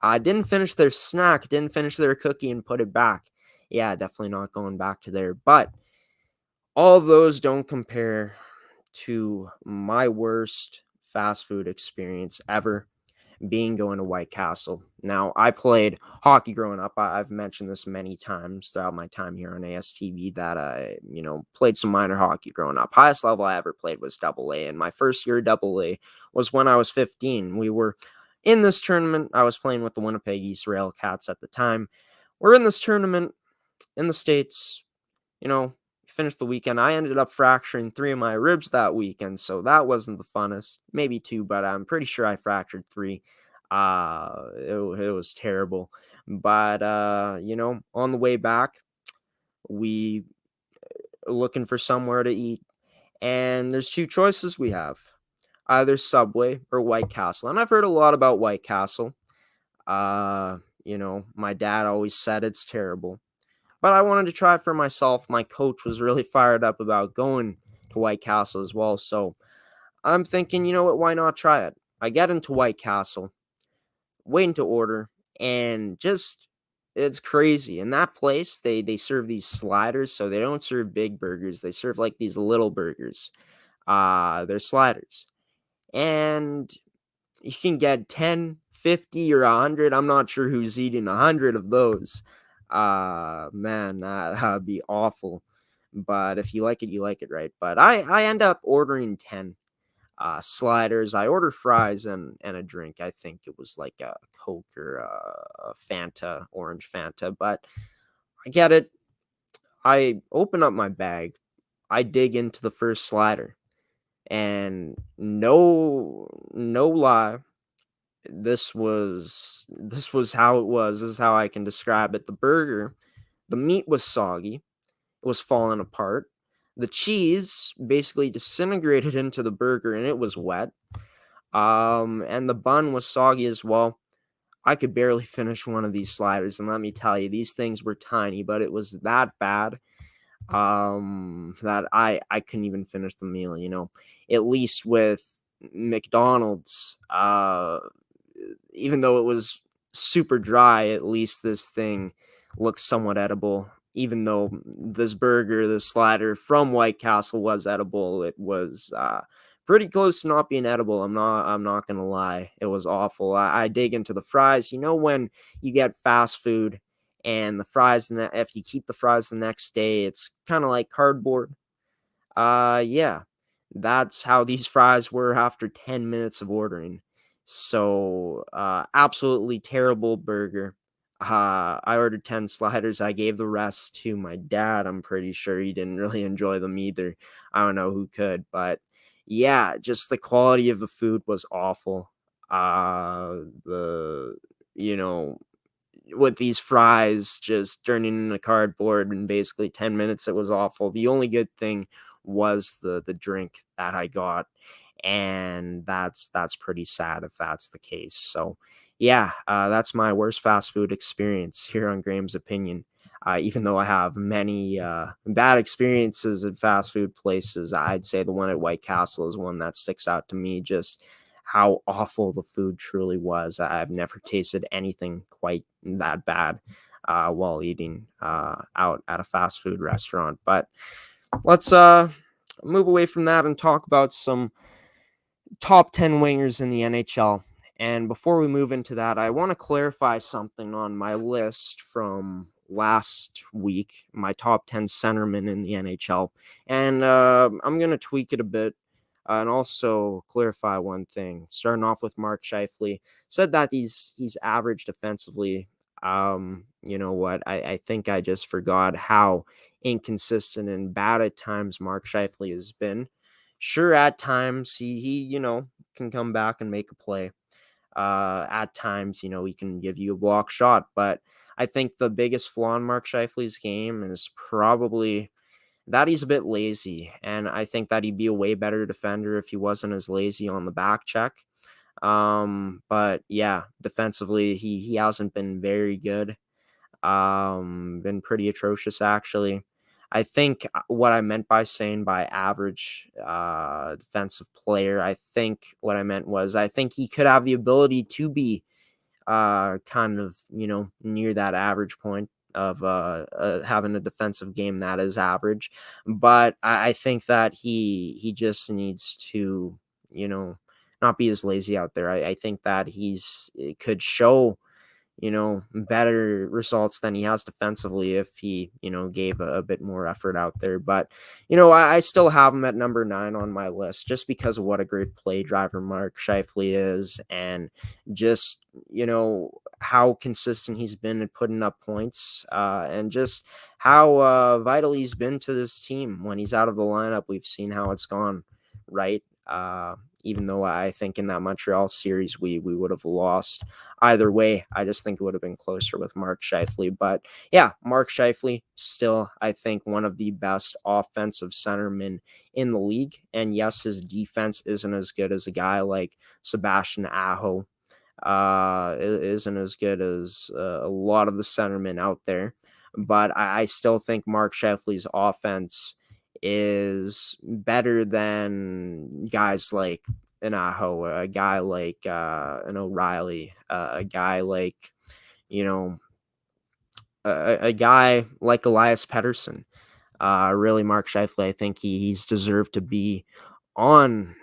didn't finish their snack, didn't finish their cookie, and put it back. Yeah, definitely not going back to there. But all of those don't compare to my worst fast food experience ever, being going to White Castle. Now, I played hockey growing up. I've mentioned this many times throughout my time here on ASTV that I, played some minor hockey growing up. Highest level I ever played was AA, and my first year AA was when I was 15. We were in this tournament. I was playing with the Winnipeg East Rail Cats at the time. We're in this tournament in the States, finished the weekend. I ended up fracturing 3 of my ribs that weekend, so that wasn't the funnest. Maybe 2, but I'm pretty sure I fractured 3. It was terrible. But on the way back, we looking for somewhere to eat, and there's 2 choices we have: either Subway or White Castle. And I've heard a lot about White Castle. My dad always said it's terrible, but I wanted to try it for myself. My coach was really fired up about going to White Castle as well. So I'm thinking, you know what, why not try it? I get into White Castle, waiting to order, and it's crazy. In that place, they serve these sliders, so they don't serve big burgers. They serve like these little burgers. They're sliders. And you can get 10, 50, or 100. I'm not sure who's eating 100 of those. Man, that'd be awful. But if you like it, you like it, right? But I end up ordering 10 sliders. I ordered fries and a drink. I think it was like a Coke or a Fanta, orange Fanta. But I get it. I open up my bag. I dig into the first slider. And no lie, this was how it was. This is how I can describe it. The meat was soggy. It was falling apart. The cheese basically disintegrated into the burger, and it was wet. And the bun was soggy as well. I could barely finish one of these sliders, and let me tell you, these things were tiny, but it was that bad that I couldn't even finish the meal. At least with McDonald's, even though it was super dry, at least this thing looks somewhat edible. Even though this slider from White Castle was edible, it was pretty close to not being edible. I'm not gonna lie, it was awful. I dig into the fries. When you get fast food and the fries, if you keep the fries the next day, it's kind of like cardboard. Yeah, that's how these fries were after 10 minutes of ordering. So, absolutely terrible burger. I ordered 10 sliders. I gave the rest to my dad. I'm pretty sure he didn't really enjoy them either. I don't know who could, but yeah, just the quality of the food was awful. The, you know, with these fries just turning into cardboard in basically 10 minutes, it was awful. The only good thing was the drink that I got, and that's pretty sad if that's the case. So yeah, that's my worst fast food experience here on Graham's Opinion. Even though I have many bad experiences at fast food places, I'd say the one at White Castle is one that sticks out to me. Just how awful the food truly was. I've never tasted anything quite that bad. while eating out at a fast food restaurant. But let's move away from that and talk about some top 10 wingers in the NHL. And before we move into that, I want to clarify something on my list from last week, my top 10 centermen in the NHL. And I'm going to tweak it a bit and also clarify one thing. Starting off with Mark Scheifele, said that he's average defensively. You know what? I think I just forgot how inconsistent and bad at times Mark Scheifele has been. Sure, at times he can come back and make a play. At times, he can give you a block shot, but I think the biggest flaw in Mark Scheifele's game is probably that he's a bit lazy, and I think that he'd be a way better defender if he wasn't as lazy on the back check. But yeah, defensively, he hasn't been very good. Been pretty atrocious, actually. I think what I meant by saying by average defensive player, I think what I meant was I think he could have the ability to be kind of, near that average point of having a defensive game that is average. But I think that he just needs to, not be as lazy out there. I think that could show better results than he has defensively if he, gave a bit more effort out there. But, I still have him at number 9 on my list just because of what a great play driver Mark Scheifele is and just, how consistent he's been at putting up points and just how vital he's been to this team. When he's out of the lineup, we've seen how it's gone, right? Even though I think in that Montreal series we would have lost either way. I just think it would have been closer with Mark Scheifele. But yeah, Mark Scheifele still, I think, one of the best offensive centermen in the league. And yes, his defense isn't as good as a guy like Sebastian Aho. Isn't as good as a lot of the centermen out there. But I still think Mark Scheifele's offense is better than guys like an Aho, a guy like an O'Reilly, a guy like, a guy like Elias Pettersson. Really, Mark Scheifele, I think he's deserved to be in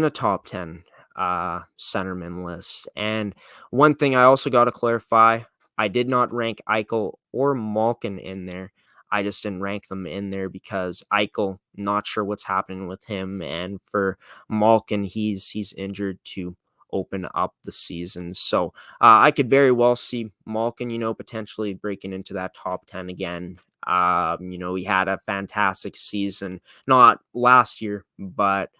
a top 10 centerman list. And one thing I also got to clarify, I did not rank Eichel or Malkin in there. I just didn't rank them in there because Eichel, not sure what's happening with him, and for Malkin, he's injured to open up the season. So I could very well see Malkin, potentially breaking into that top 10 again. He had a fantastic season, not last year, but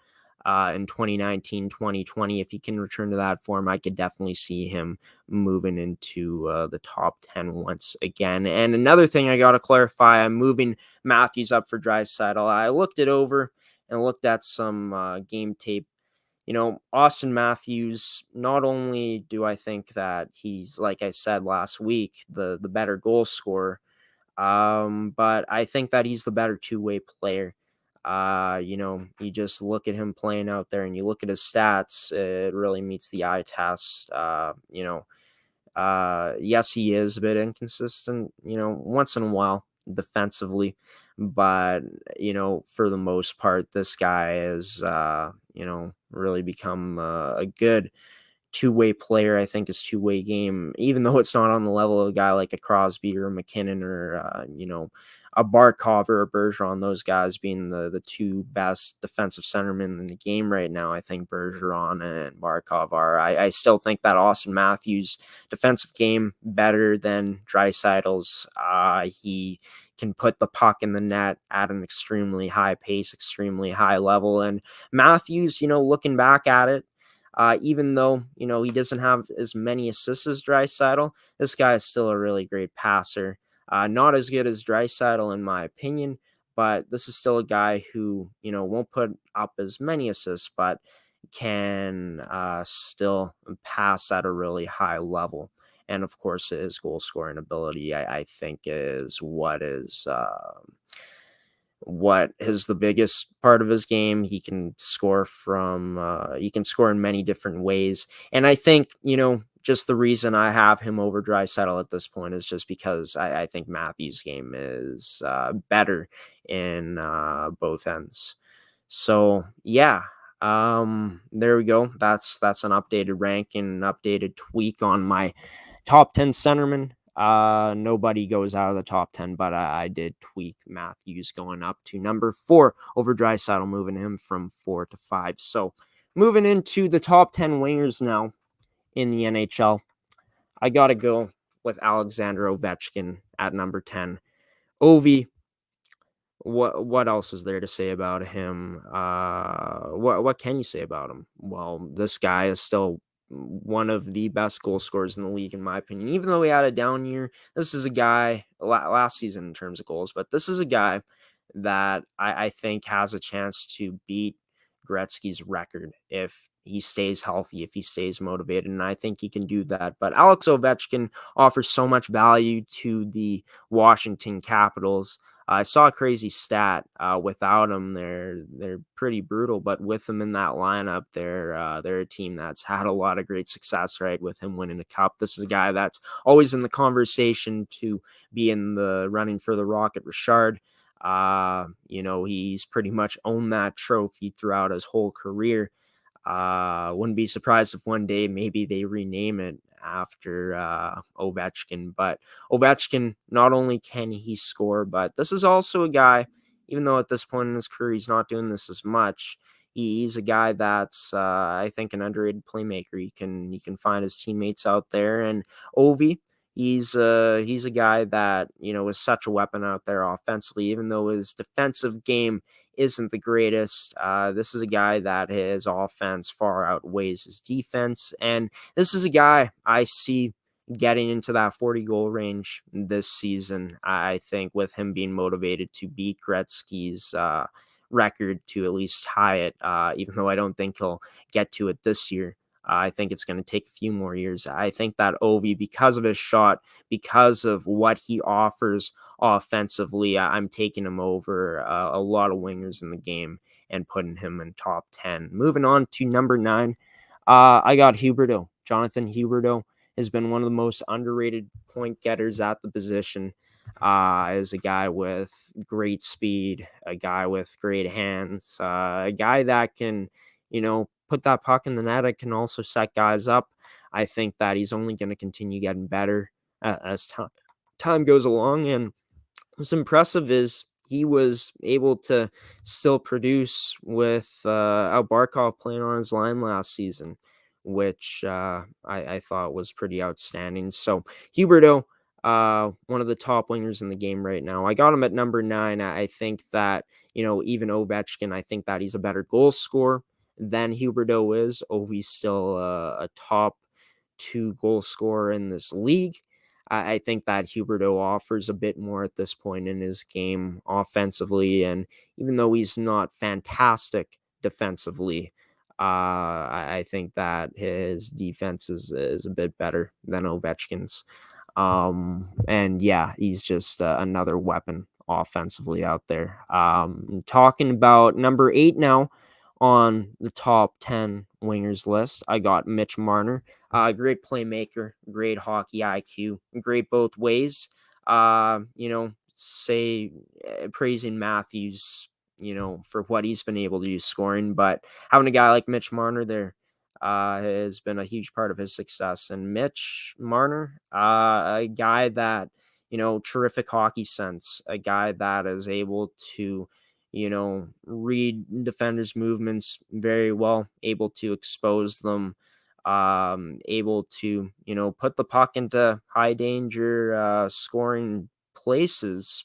in 2019, 2020, if he can return to that form, I could definitely see him moving into the top 10 once again. And another thing I got to clarify, I'm moving Matthews up for Draisaitl. I looked it over and looked at some game tape. Austin Matthews, not only do I think that he's, like I said last week, the better goal scorer, but I think that he's the better two-way player. You just look at him playing out there and you look at his stats, it really meets the eye test. Yes, he is a bit inconsistent, once in a while defensively, but, for the most part, this guy is, really become a good two-way player. I think his two-way game, even though it's not on the level of a guy like a Crosby or a McKinnon or, a Barkov or a Bergeron, those guys being the two best defensive centermen in the game right now. I think Bergeron and Barkov are. I still think that Austin Matthews' defensive game better than Draisaitl's. He can put the puck in the net at an extremely high pace, extremely high level. And Matthews, looking back at it, even though, he doesn't have as many assists as Draisaitl, this guy is still a really great passer. Not as good as Draisaitl in my opinion, but this is still a guy who, won't put up as many assists, but can still pass at a really high level. And of course, his goal scoring ability, I think, is what is the biggest part of his game. He can score he can score in many different ways. And I think, just the reason I have him over Draisaitl at this point is just because I think Matthews' game is better in both ends. So yeah, there we go. That's an updated ranking, an updated tweak on my top 10 centerman. Nobody goes out of the top 10, but I did tweak Matthews going up to number 4 over Draisaitl, moving him from 4 to 5. So moving into the top 10 wingers now in the NHL, I got to go with Alexander Ovechkin at number 10. Ovi, what else is there to say about him? What can you say about him? Well, this guy is still one of the best goal scorers in the league, in my opinion. Even though he had a down year, this is a guy last season in terms of goals, but this is a guy that I think has a chance to beat Gretzky's record if he stays healthy, if he stays motivated, and I think he can do that. But Alex Ovechkin offers so much value to the Washington Capitals. I saw a crazy stat. Without him, they're pretty brutal, but with him in that lineup, they're a team that's had a lot of great success. Right, with him winning a cup, this is a guy that's always in the conversation to be in the running for the Rocket Richard. He's pretty much owned that trophy throughout his whole career. Wouldn't be surprised if one day maybe they rename it after Ovechkin. But Ovechkin, not only can he score, but this is also a guy, even though at this point in his career he's not doing this as much, he's a guy that's I think an underrated playmaker. He can find his teammates out there, and Ovi, he's a guy that is such a weapon out there offensively, even though his defensive game isn't the greatest. This is a guy that his offense far outweighs his defense, and this is a guy I see getting into that 40 goal range this season. I think with him being motivated to beat Gretzky's record, to at least tie it, even though I don't think he'll get to it this year. I think it's going to take a few more years. I think that Ovi, because of his shot, because of what he offers offensively, I'm taking him over a lot of wingers in the game and putting him in top 10. Moving on to number 9, I got Huberdeau. Jonathan Huberdeau has been one of the most underrated point getters at the position. Is a guy with great speed, a guy with great hands, a guy that can, put that puck in the net. It can also set guys up. I think that he's only going to continue getting better as time goes along. And what's impressive is he was able to still produce with Al Barkov playing on his line last season, which I thought was pretty outstanding. So Huberdeau, one of the top wingers in the game right now. I got him at number 9. I think that, even Ovechkin, I think that he's a better goal scorer than Huberdeau is. Ovi's still a top 2 goal scorer in this league. I think that Huberdeau offers a bit more at this point in his game offensively, and even though he's not fantastic defensively, I think that his defense is a bit better than Ovechkin's. And yeah, he's just another weapon offensively out there. Talking about number 8 now on the top 10 wingers list, I got Mitch Marner. Great playmaker, great hockey IQ, great both ways. Praising Matthews, for what he's been able to do scoring, but having a guy like Mitch Marner there has been a huge part of his success. And Mitch Marner, a guy that, terrific hockey sense, a guy that is able to, read defenders' movements very well, able to expose them, able to, put the puck into high danger scoring places,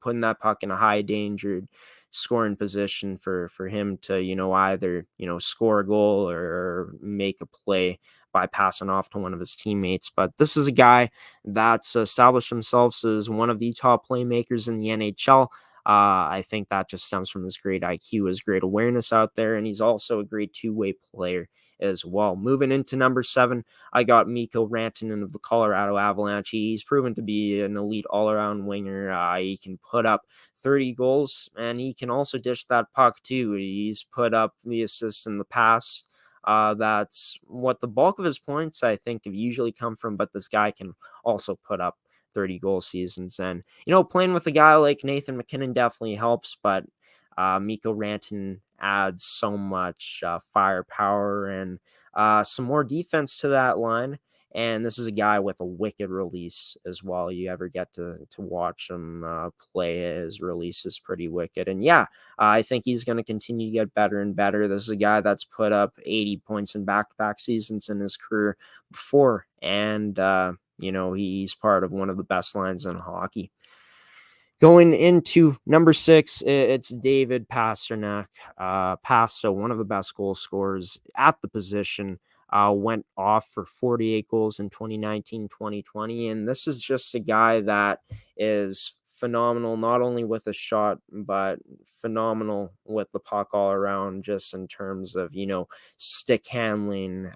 putting that puck in a high danger scoring position for him to, either, score a goal or make a play by passing off to one of his teammates. But this is a guy that's established himself as one of the top playmakers in the NHL. I think that just stems from his great IQ, his great awareness out there, and he's also a great two-way player as well. Moving into number 7, I got Mikko Rantanen of the Colorado Avalanche. He's proven to be an elite all-around winger. He can put up 30 goals, and he can also dish that puck too. He's put up the assists in the past. That's what the bulk of his points, I think, have usually come from, but this guy can also put up 30 goal seasons. And, playing with a guy like Nathan MacKinnon definitely helps, but Mikko Rantanen adds so much firepower and some more defense to that line. And this is a guy with a wicked release as well. You ever get to watch him play, his release is pretty wicked. And yeah, I think he's going to continue to get better and better. This is a guy that's put up 80 points in back-to-back seasons in his career before. And, he's part of one of the best lines in hockey. Going into number 6, it's David Pastrnak. Pasta, one of the best goal scorers at the position, went off for 48 goals in 2019-2020. And this is just a guy that is phenomenal, not only with a shot, but phenomenal with the puck all around, just in terms of, stick handling,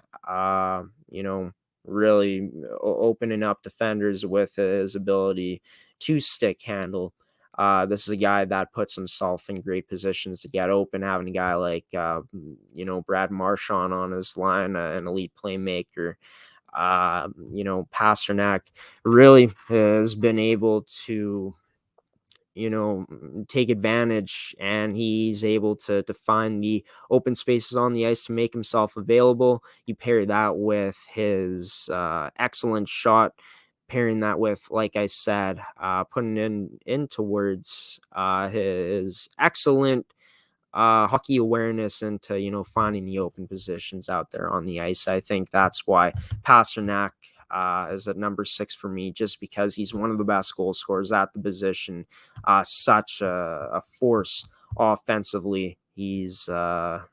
really opening up defenders with his ability to stick handle. This is a guy that puts himself in great positions to get open, having a guy like, Brad Marchand on his line, an elite playmaker. Pastrnak really has been able to, take advantage, and he's able to find the open spaces on the ice to make himself available. You pair that with his excellent shot, pairing that with, like I said, putting in towards his excellent hockey awareness into, finding the open positions out there on the ice. I think that's why Pastrnak is at number 6 for me, just because he's one of the best goal scorers at the position. Such a force offensively. He's a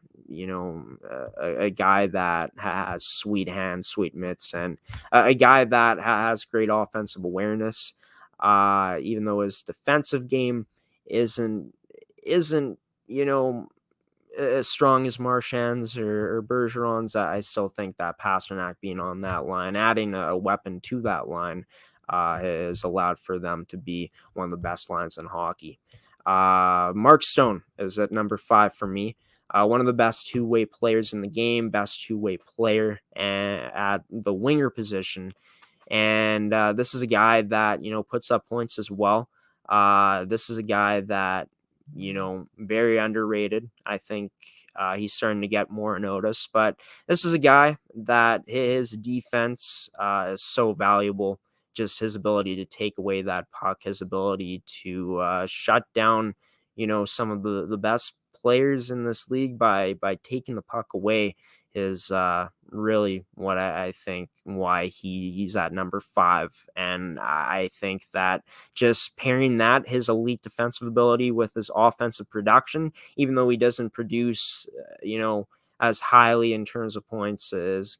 guy that has sweet hands, sweet mitts, and a guy that has great offensive awareness. Even though his defensive game isn't as strong as Marchand's or Bergeron's, I still think that Pastrnak being on that line, adding a weapon to that line, has allowed for them to be one of the best lines in hockey. Mark Stone is at number 5 for me. One of the best two-way players in the game, best two-way player at the winger position. And this is a guy that, puts up points as well. This is a guy that, very underrated. I think he's starting to get more notice, but this is a guy that his defense is so valuable. Just his ability to take away that puck, his ability to shut down, some of the best players in this league by taking the puck away is really what I think why he's at number 5. And I think that just pairing that, his elite defensive ability, with his offensive production, even though he doesn't produce, as highly in terms of points as,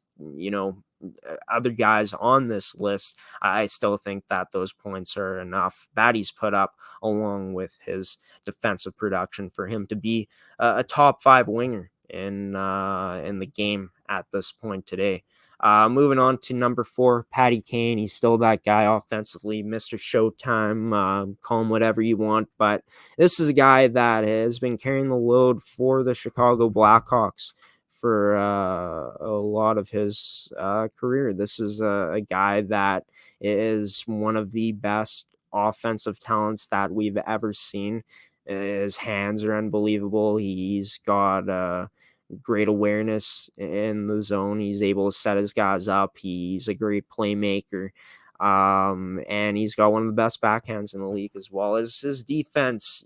other guys on this list, I still think that those points are enough that he's put up, along with his defensive production, for him to be a top 5 winger in the game at this point today. Moving on to number 4, Patty Kane. He's still that guy offensively, Mr. Showtime, call him whatever you want, but this is a guy that has been carrying the load for the Chicago Blackhawks for a lot of his career. This is a guy that is one of the best offensive talents that we've ever seen. His hands are unbelievable. He's got great awareness in the zone. He's able to set his guys up. He's a great playmaker. And he's got one of the best backhands in the league, as well as his defense,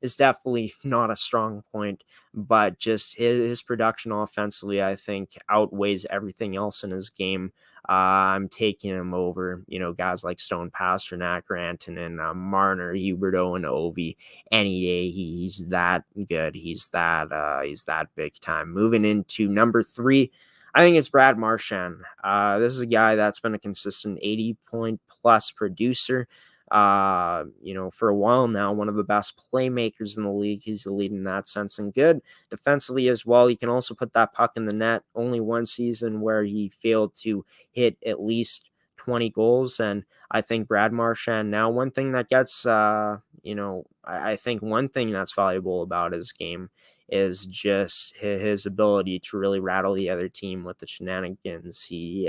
is definitely not a strong point, but just his production offensively, I think, outweighs everything else in his game. I'm taking him over, guys like Stone, Pastrnak, Rantanen, Marner, Huberdeau, and Ovi any day. He's that good. He's that big time. Moving into number 3, I think it's Brad Marchand. This is a guy that's been a consistent 80-point plus producer. For a while now, one of the best playmakers in the league. He's the lead in that sense, and good defensively as well. He can also put that puck in the net. Only one season where he failed to hit at least 20 goals. And I think Brad Marchand now, one thing that gets, I think one thing that's valuable about his game is just his ability to really rattle the other team with the shenanigans he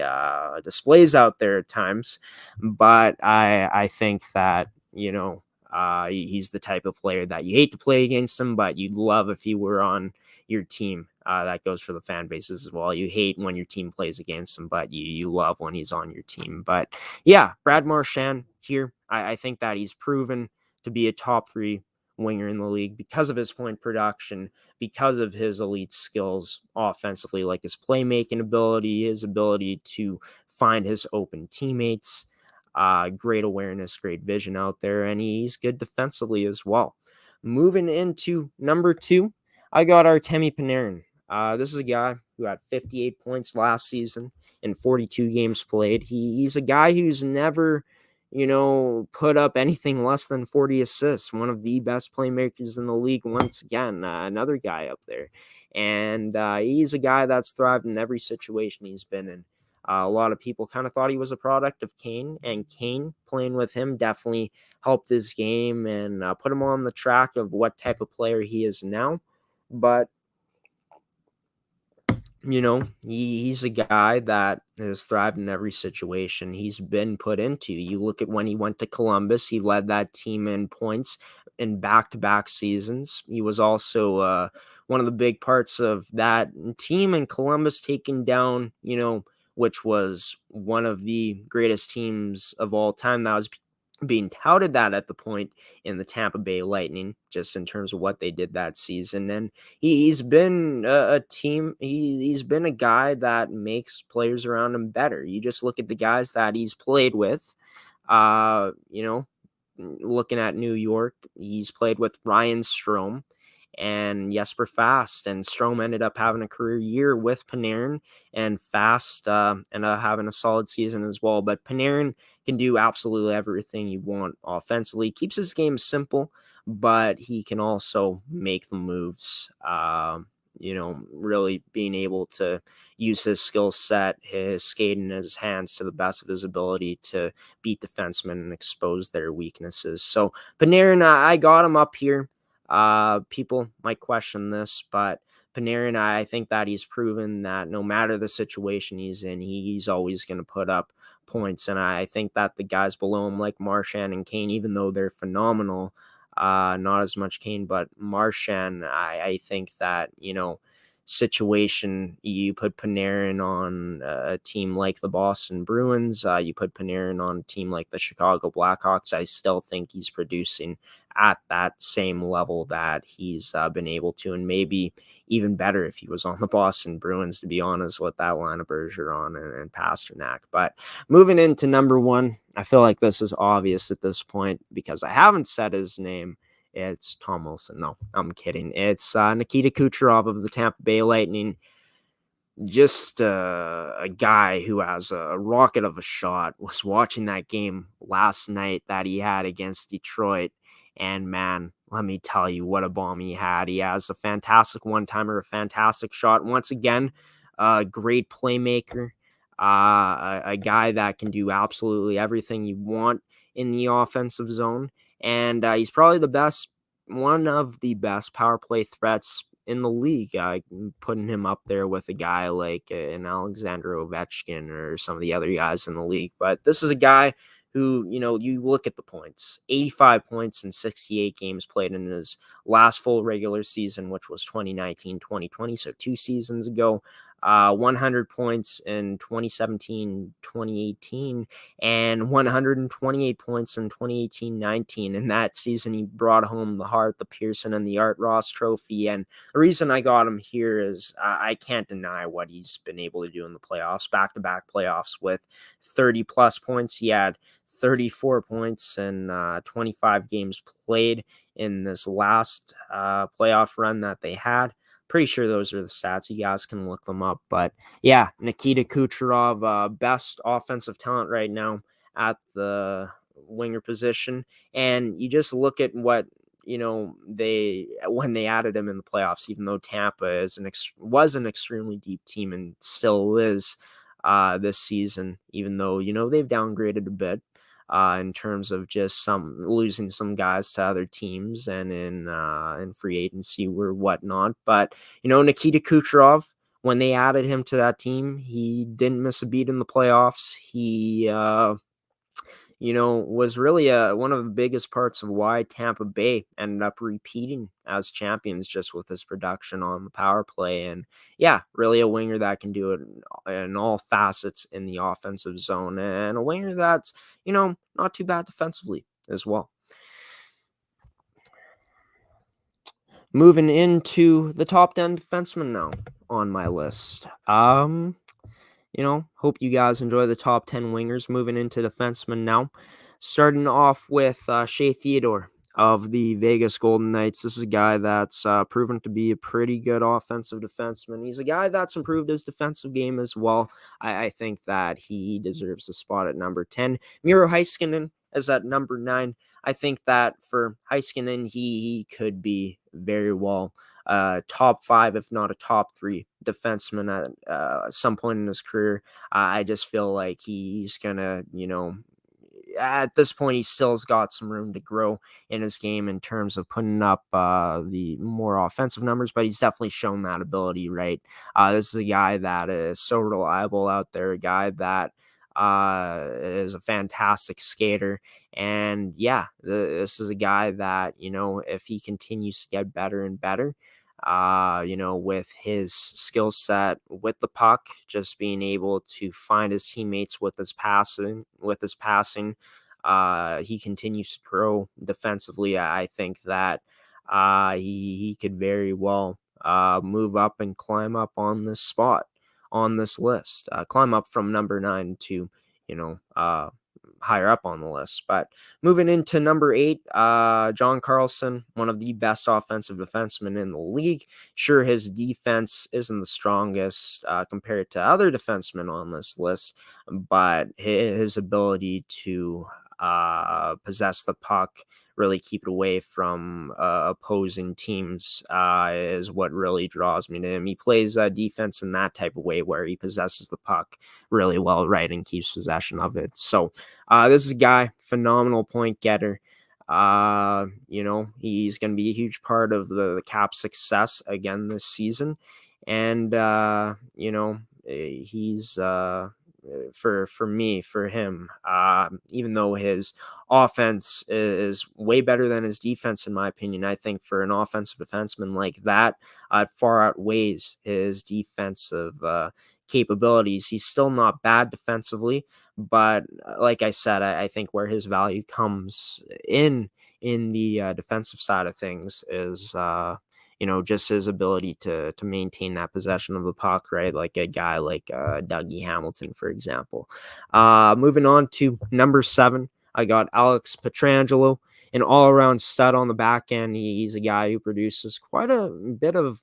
displays out there at times. But I think that, he's the type of player that you hate to play against him, but you'd love if he were on your team. That goes for the fan bases as well. You hate when your team plays against him, but you love when he's on your team. But yeah, Brad Marchand here, I think that he's proven to be a top 3 winger in the league because of his point production, because of his elite skills offensively, like his playmaking ability, his ability to find his open teammates, great awareness, great vision out there, and he's good defensively as well. Moving into number 2, I got Artemi Panarin. This is a guy who had 58 points last season in 42 games played. He's a guy who's never, put up anything less than 40 assists. One of the best playmakers in the league. Once again, another guy up there. And he's a guy that's thrived in every situation he's been in. A lot of people kind of thought he was a product of Kane, and Kane playing with him definitely helped his game and put him on the track of what type of player he is now. But he's a guy that has thrived in every situation he's been put into. You look at when he went to Columbus, he led that team in points in back-to-back seasons. He was also one of the big parts of that team in Columbus taking down, which was one of the greatest teams of all time. That was being touted that at the point in the Tampa Bay Lightning, just in terms of what they did that season. And he's been he's been a guy that makes players around him better. You just look at the guys that he's played with, looking at New York, he's played with Ryan Strome and Jesper Fast, and Strome ended up having a career year with Panarin, and Fast ended up having a solid season as well. But Panarin can do absolutely everything you want offensively. Keeps his game simple, but he can also make the moves. Really being able to use his skill set, his skating, his hands to the best of his ability to beat defensemen and expose their weaknesses. So Panarin, I got him up here. People might question this, but Panarin, I think that he's proven that no matter the situation he's in, he's always going to put up points. And I think that the guys below him, like Marchand and Kane, even though they're phenomenal, not as much Kane, but Marchand, I think that, situation, you put Panarin on a team like the Boston Bruins, you put Panarin on a team like the Chicago Blackhawks, I still think he's producing at that same level that he's been able to, and maybe even better if he was on the Boston Bruins, to be honest, with that line of Bergeron and Pasternak. But moving into number 1, I feel like this is obvious at this point because I haven't said his name. It's Tom Wilson. No, I'm kidding. It's Nikita Kucherov of the Tampa Bay Lightning. Just a guy who has a rocket of a shot. Was watching that game last night that he had against Detroit, and man, let me tell you what a bomb he had. He has a fantastic one-timer, a fantastic shot. Once again, a great playmaker, a guy that can do absolutely everything you want in the offensive zone. And he's probably one of the best power play threats in the league, putting him up there with a guy like an Alexander Ovechkin or some of the other guys in the league. But this is a guy who, you look at the points, 85 points in 68 games played in his last full regular season, which was 2019-2020, so 2 seasons ago. 100 points in 2017-2018 and 128 points in 2018-19. In that season, he brought home the Hart, the Pearson, and the Art Ross trophy. And the reason I got him here is I can't deny what he's been able to do in the playoffs, back-to-back playoffs with 30-plus points. He had 34 points in 25 games played in this last playoff run that they had. Pretty sure those are the stats. You guys can look them up. But yeah, Nikita Kucherov, best offensive talent right now at the winger position. And you just look at what, when they added him in the playoffs, even though Tampa was an extremely deep team and still is this season, even though, they've downgraded a bit. in terms of just losing some guys to other teams and in free agency or whatnot. But, Nikita Kucherov, when they added him to that team, he didn't miss a beat in the playoffs. He, was really one of the biggest parts of why Tampa Bay ended up repeating as champions, just with his production on the power play. And yeah, really a winger that can do it in all facets in the offensive zone, and a winger that's, not too bad defensively as well. Moving into the top 10 defensemen now on my list. Hope you guys enjoy the top 10 wingers. Moving into defensemen now. Starting off with Shea Theodore of the Vegas Golden Knights. This is a guy that's proven to be a pretty good offensive defenseman. He's a guy that's improved his defensive game as well. I think that he deserves a spot at number 10. Miro Heiskanen is at number 9. I think that for Heiskanen, he could be very well top 5, if not a top 3 defenseman at some point in his career. I just feel like he's gonna, at this point, he still has got some room to grow in his game in terms of putting up the more offensive numbers, but he's definitely shown that ability, right? This is a guy that is so reliable out there, a guy that is a fantastic skater. And yeah, this is a guy that, if he continues to get better and better, with his skill set with the puck, just being able to find his teammates with his passing, he continues to grow defensively. I think that he could very well move up and climb up on this spot, on this list, climb up from number 9 to, higher up on the list. But moving into number 8, John Carlson, one of the best offensive defensemen in the league. Sure, his defense isn't the strongest compared to other defensemen on this list, but his ability to possess the puck, really keep it away from opposing teams is what really draws me to him. He plays defense in that type of way where he possesses the puck really well, right, and keeps possession of it. So this is a guy, phenomenal point getter. He's going to be a huge part of the Caps' success again this season. And, he's for him, even though his offense is way better than his defense, in my opinion, I think for an offensive defenseman like that, it far outweighs his defensive capabilities. He's still not bad defensively, but like I said, I think where his value comes in the defensive side of things is just his ability to maintain that possession of the puck, right? Like a guy like Dougie Hamilton, for example. Moving on to number 7, I got Alex Pietrangelo, an all-around stud on the back end. He's a guy who produces quite a bit of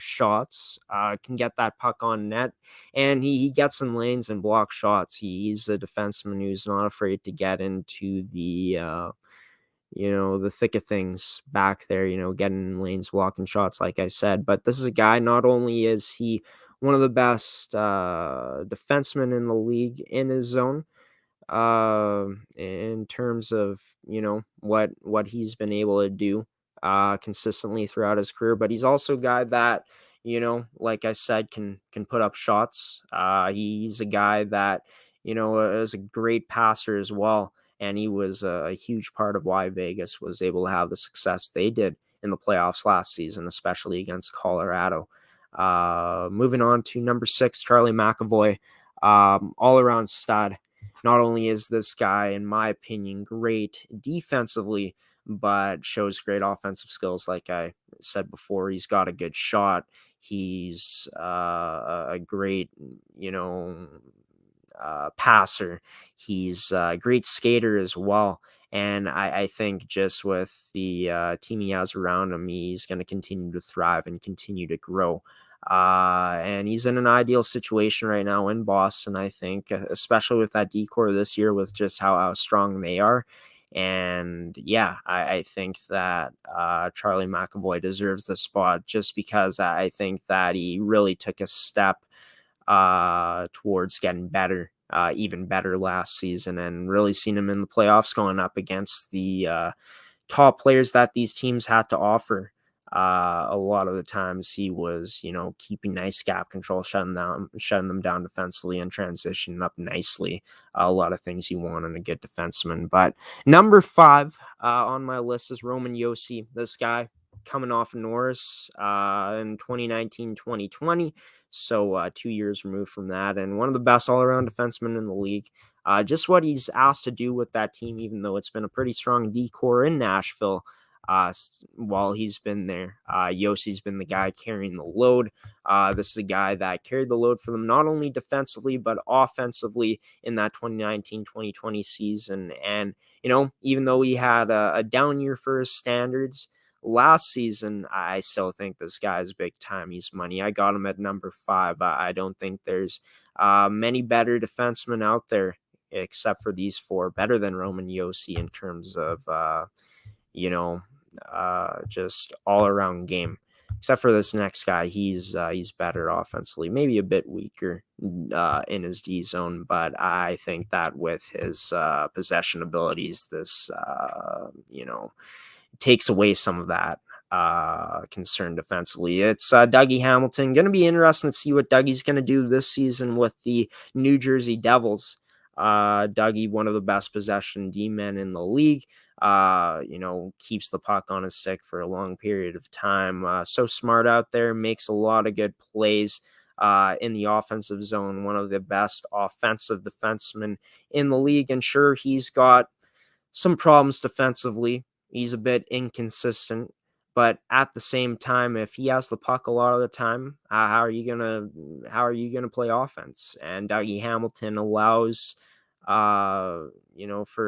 shots, can get that puck on net, and he gets in lanes and block shots. He's a defenseman who's not afraid to get into the thick of things back there, getting in lanes, blocking shots, like I said. But this is a guy, not only is he one of the best defensemen in the league in his zone, in terms of, what he's been able to do consistently throughout his career, but he's also a guy that, like I said, can put up shots. He's a guy that, is a great passer as well. And he was a huge part of why Vegas was able to have the success they did in the playoffs last season, especially against Colorado. Moving on to number 6, Charlie McAvoy, all-around stud. Not only is this guy, in my opinion, great defensively, but shows great offensive skills. Like I said before, he's got a good shot. He's a great, passer. He's a great skater as well. And I think just with the team he has around him, he's going to continue to thrive and continue to grow. And he's in an ideal situation right now in Boston, I think, especially with that decor this year, with just how strong they are. And yeah, I think that Charlie McAvoy deserves the spot just because I think that he really took a step towards getting better even better last season, and really seen him in the playoffs going up against the top players that these teams had to offer. A lot of the times he was, keeping nice gap control, shutting them down defensively and transitioning up nicely. A lot of things you want in a good defenseman. But number 5 on my list is Roman Josi. This guy coming off Norris in 2019-2020. So 2 years removed from that, and one of the best all-around defensemen in the league. Just what he's asked to do with that team, even though it's been a pretty strong D-core in Nashville while he's been there. Yossi's been the guy carrying the load. This is a guy that carried the load for them not only defensively, but offensively in that 2019-2020 season. And, even though he had a down year for his standards, last season, I still think this guy is big time. He's money. I got him at number 5. I don't think there's many better defensemen out there except for these 4, better than Roman Josi in terms of, just all around game. Except for this next guy, he's better offensively, maybe a bit weaker in his D zone, but I think that with his possession abilities, this takes away some of that concern defensively. It's Dougie Hamilton. Going to be interesting to see what Dougie's going to do this season with the New Jersey Devils. Dougie, one of the best possession D-men in the league, keeps the puck on his stick for a long period of time. So smart out there, makes a lot of good plays in the offensive zone. One of the best offensive defensemen in the league. And sure, he's got some problems defensively. He's a bit inconsistent, but at the same time, if he has the puck a lot of the time, how are you gonna play offense? And Dougie Hamilton allows, for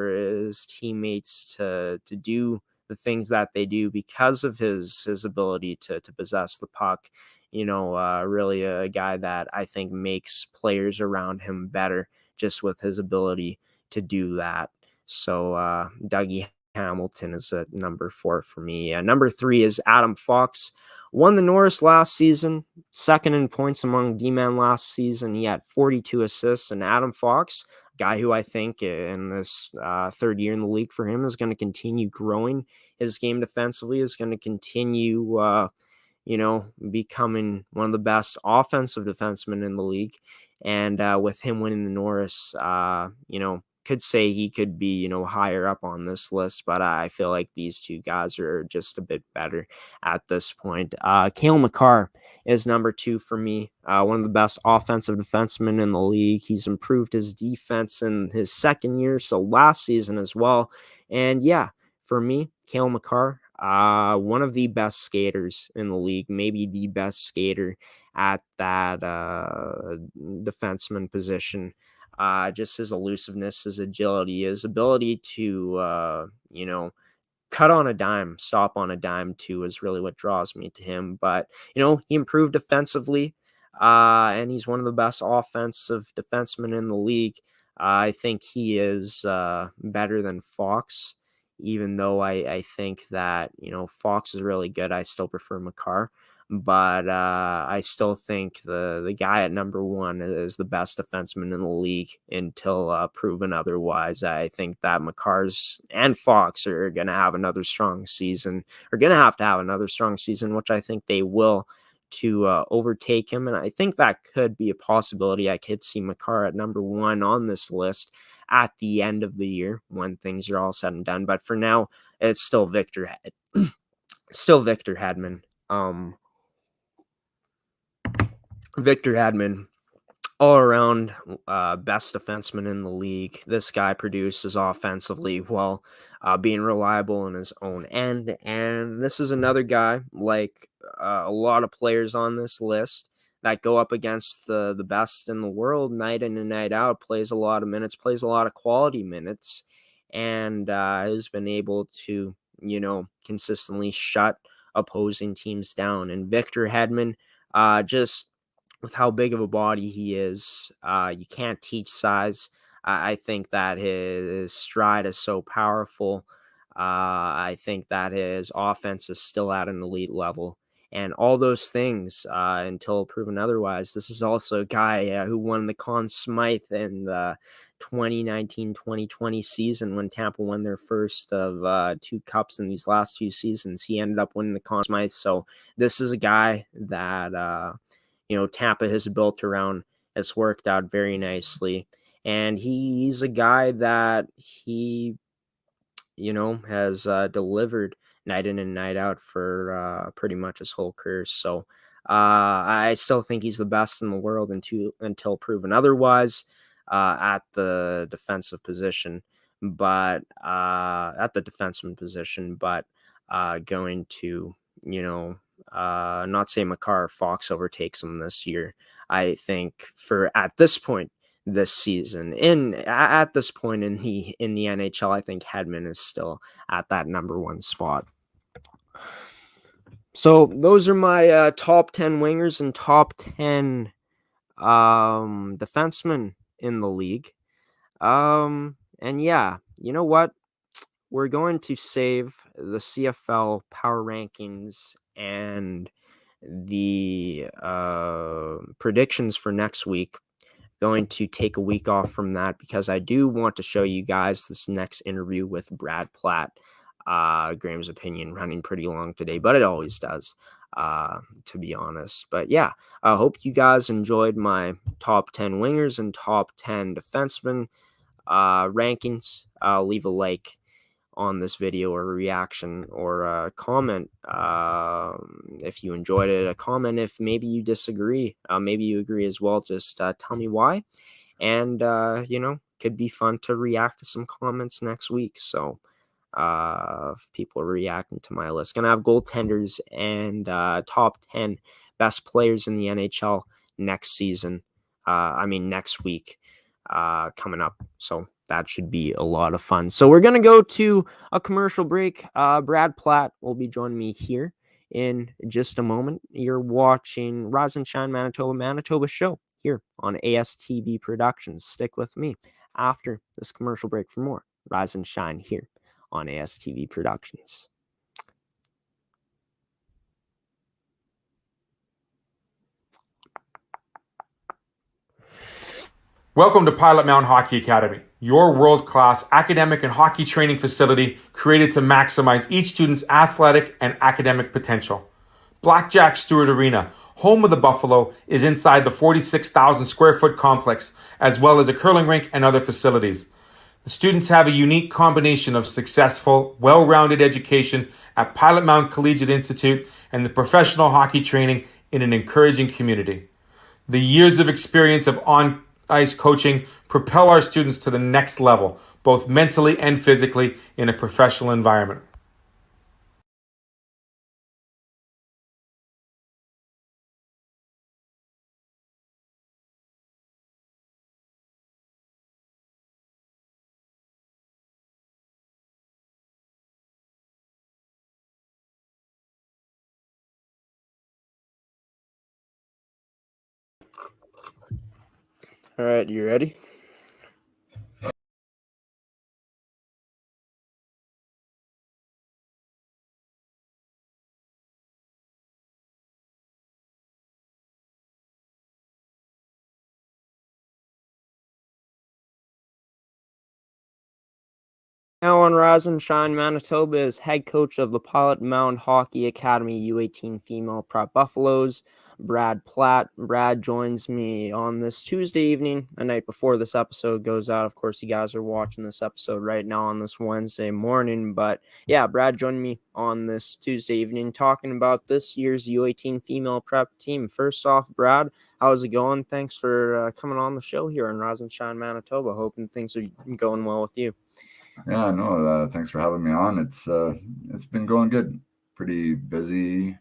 his teammates to do the things that they do because of his ability to possess the puck. Really a guy that I think makes players around him better just with his ability to do that. So Dougie Hamilton is at number 4 for me. Number 3 is Adam Fox. Won the Norris last season, second in points among D-men last season. He had 42 assists, and Adam Fox, guy who I think in this third year in the league for him is going to continue growing his game defensively, is going to continue, becoming one of the best offensive defensemen in the league. And with him winning the Norris, could say he could be, higher up on this list, but I feel like these two guys are just a bit better at this point. Cale Makar is number 2 for me. One of the best offensive defensemen in the league. He's improved his defense in his second year, so last season as well. And yeah, for me, Cale Makar, one of the best skaters in the league, maybe the best skater at that defenseman position. Just his elusiveness, his agility, his ability to, cut on a dime, stop on a dime too is really what draws me to him. But, he improved defensively, and he's one of the best offensive defensemen in the league. I think he is better than Fox, even though I think that, Fox is really good. I still prefer Makar. But I still think the guy at number 1 is the best defenseman in the league until proven otherwise. I think that Makar's and Fox are going to have another strong season, which I think they will, to overtake him. And I think that could be a possibility. I could see Makar at number 1 on this list at the end of the year when things are all said and done. But for now, it's still Victor Hedman. Victor Hedman, all around best defenseman in the league. This guy produces offensively while being reliable in his own end. And this is another guy, like a lot of players on this list, that go up against the best in the world night in and night out, plays a lot of minutes, plays a lot of quality minutes, and has been able to, consistently shut opposing teams down. And Victor Hedman, just with how big of a body he is, you can't teach size. I think that his stride is so powerful. I think that his offense is still at an elite level. and all those things until proven otherwise. This is also a guy who won the Conn Smythe in the 2019-2020 season when Tampa won their first of 2 cups in these last 2 seasons. He ended up winning the Conn Smythe. So this is a guy that, Tampa has built around. It's worked out very nicely. And he's a guy that he has delivered night in and night out for pretty much his whole career. So I still think he's the best in the world until proven otherwise at the defensive position, but at the defenseman position, but going to, not say Makar or Fox overtakes him this year. I think at this point this season, at this point in the NHL, I think Hedman is still at that number 1 spot. So those are my top 10 wingers and top 10 defensemen in the league. And yeah, you know what? We're going to save the CFL power rankings and the predictions for next week. Going to take a week off from that because I do want to show you guys this next interview with Brad Platt. Graeme's opinion running pretty long today, but it always does, to be honest. But yeah, I hope you guys enjoyed my top 10 wingers and top 10 defensemen rankings. Leave a like on this video or a reaction or a comment if you enjoyed it, a comment if maybe you disagree, maybe you agree as well. Just tell me why, and could be fun to react to some comments next week. So if people are reacting to my list, gonna have goaltenders and top 10 best players in the NHL next season, next week, coming up. So that should be a lot of fun. So we're going to go to a commercial break. Brad Platt will be joining me here in just a moment. You're watching Rise and Shine Manitoba show here on ASTB Productions. Stick with me after this commercial break for more Rise and Shine here on ASTV Productions. Welcome to Pilot-Mound Hockey Academy, your world-class academic and hockey training facility created to maximize each student's athletic and academic potential. Blackjack Stewart Arena, home of the Buffalo, is inside the 46,000 square foot complex, as well as a curling rink and other facilities. The students have a unique combination of successful, well-rounded education at Pilot-Mound Collegiate Institute and the professional hockey training in an encouraging community. The years of experience of on-ice coaching propel our students to the next level, both mentally and physically, in a professional environment. All right, you ready? Now on Rise and Shine Manitoba is head coach of the Pilot-Mound Hockey Academy U18 Female Prep Buffaloes, Brad Platt. Brad joins me on this Tuesday evening, a night before this episode goes out. Of course, you guys are watching this episode right now on this Wednesday morning. But yeah, Brad joined me on this Tuesday evening talking about this year's U18 Female Prep team. First off, Brad, how's it going? Thanks for coming on the show here on Rise and Shine Manitoba. Hoping things are going well with you. Yeah, no, thanks for having me on. It's been going good. Pretty busy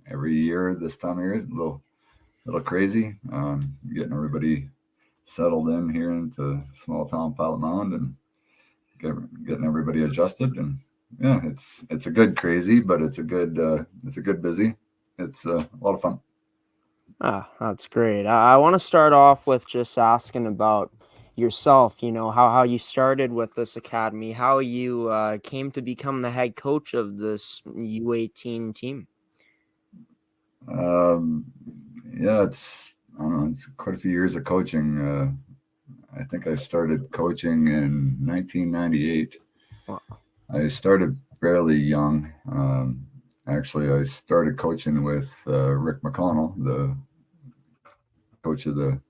every year this time of year. It's a little crazy. Getting everybody settled in here into small town Pilot-Mound and getting everybody adjusted. And yeah, it's a good crazy, but it's a good busy. It's a lot of fun. That's great. I want to start off with just asking about yourself, how you started with this academy, how you came to become the head coach of this U18 team. Yeah, I don't know, it's quite a few years of coaching. I think I started coaching in 1998. Wow. I started fairly young. Actually, I started coaching with Rick McConnell, the coach of the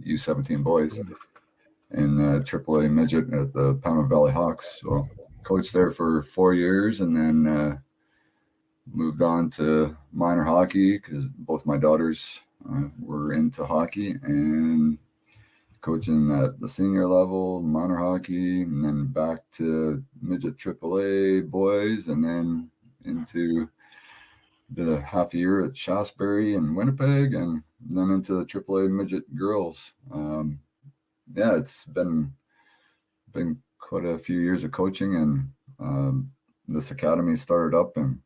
U17 boys, in AAA midget at the Poundland Valley Hawks. So coached there for 4 years, and then moved on to minor hockey because both my daughters were into hockey, and coaching at the senior level, minor hockey, and then back to midget AAA boys, and then did a half a year at Shasbury and Winnipeg, and then into the AAA midget girls. Yeah, it's been quite a few years of coaching, and this academy started up, and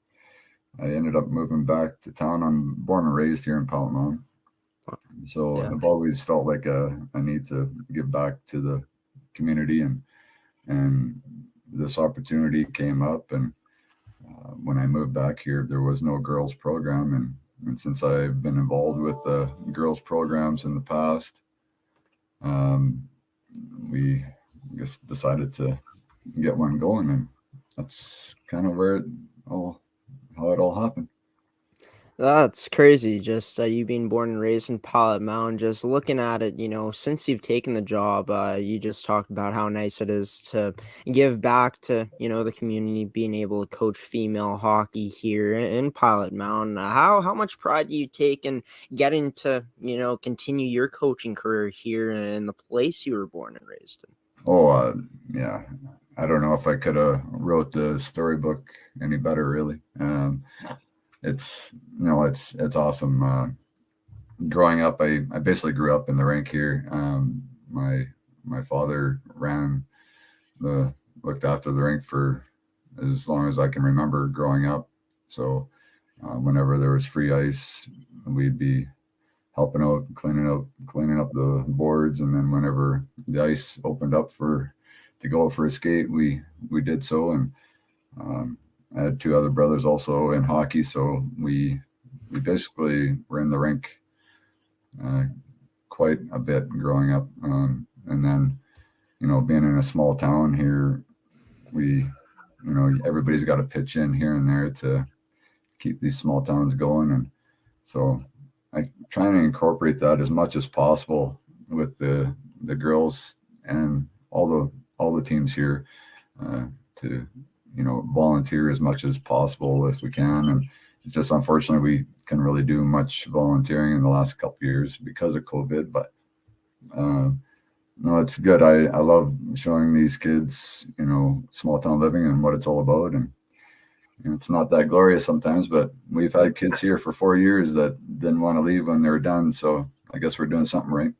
I ended up moving back to town. I'm born and raised here in Pilot-Mound. So Yeah. I've always felt like I need to give back to the community, and this opportunity came up. And when I moved back here, there was no girls program, and since I've been involved with the girls programs in the past, we just decided to get one going, and that's kind of how it all happened. That's crazy. Just you being born and raised in Pilot-Mound, just looking at it, since you've taken the job, you just talked about how nice it is to give back to, the community, being able to coach female hockey here in Pilot-Mound. How much pride do you take in getting to, continue your coaching career here in the place you were born and raised in? Oh, yeah. I don't know if I could have wrote the storybook any better, really. It's awesome. Growing up, I basically grew up in the rink here. My father looked after the rink for as long as I can remember growing up. So whenever there was free ice, we'd be helping out, cleaning up the boards, and then whenever the ice opened up to go for a skate, we did so. And I had two other brothers also in hockey, so we basically were in the rink quite a bit growing up. And then, being in a small town here, everybody's got to pitch in here and there to keep these small towns going. And so I try and incorporate that as much as possible with the girls and all the teams here to volunteer as much as possible if we can. And it's just unfortunately we couldn't really do much volunteering in the last couple of years because of COVID. But no, it's good. I love showing these kids, small town living and what it's all about. And it's not that glorious sometimes, but we've had kids here for 4 years that didn't want to leave when they were done. So I guess we're doing something right.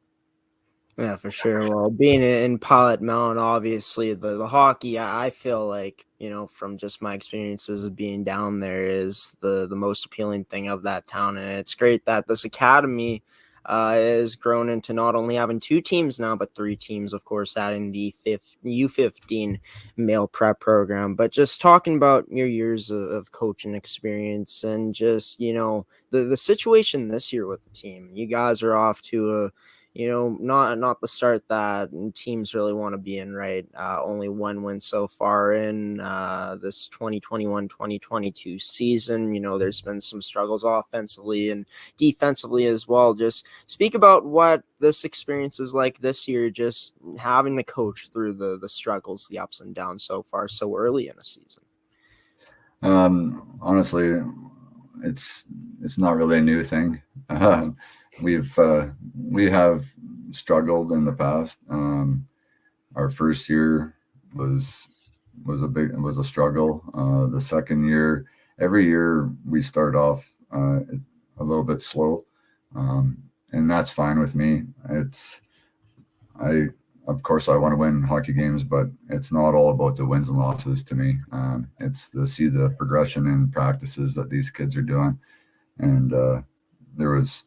Yeah, for sure. Well, being in Pilot-Mound, obviously the hockey, I feel like, from just my experiences of being down there, is the most appealing thing of that town. And it's great that this academy is grown into not only having 2 teams now, but 3 teams, of course, adding the U18 Male Prep Program. But just talking about your years of coaching experience and just, the situation this year with the team, you guys are off to a not the start that teams really want to be in, right? Only 1 win so far in this 2021-2022 season. There's been some struggles offensively and defensively as well. Just speak about what this experience is like this year, just having to coach through the struggles, the ups and downs so far so early in a season. Honestly, it's not really a new thing. We have struggled in the past. Our first year was a struggle. The second year, every year we start off a little bit slow, and that's fine with me. Of course I want to win hockey games, but it's not all about the wins and losses to me. It's to see the progression in practices that these kids are doing. And there was,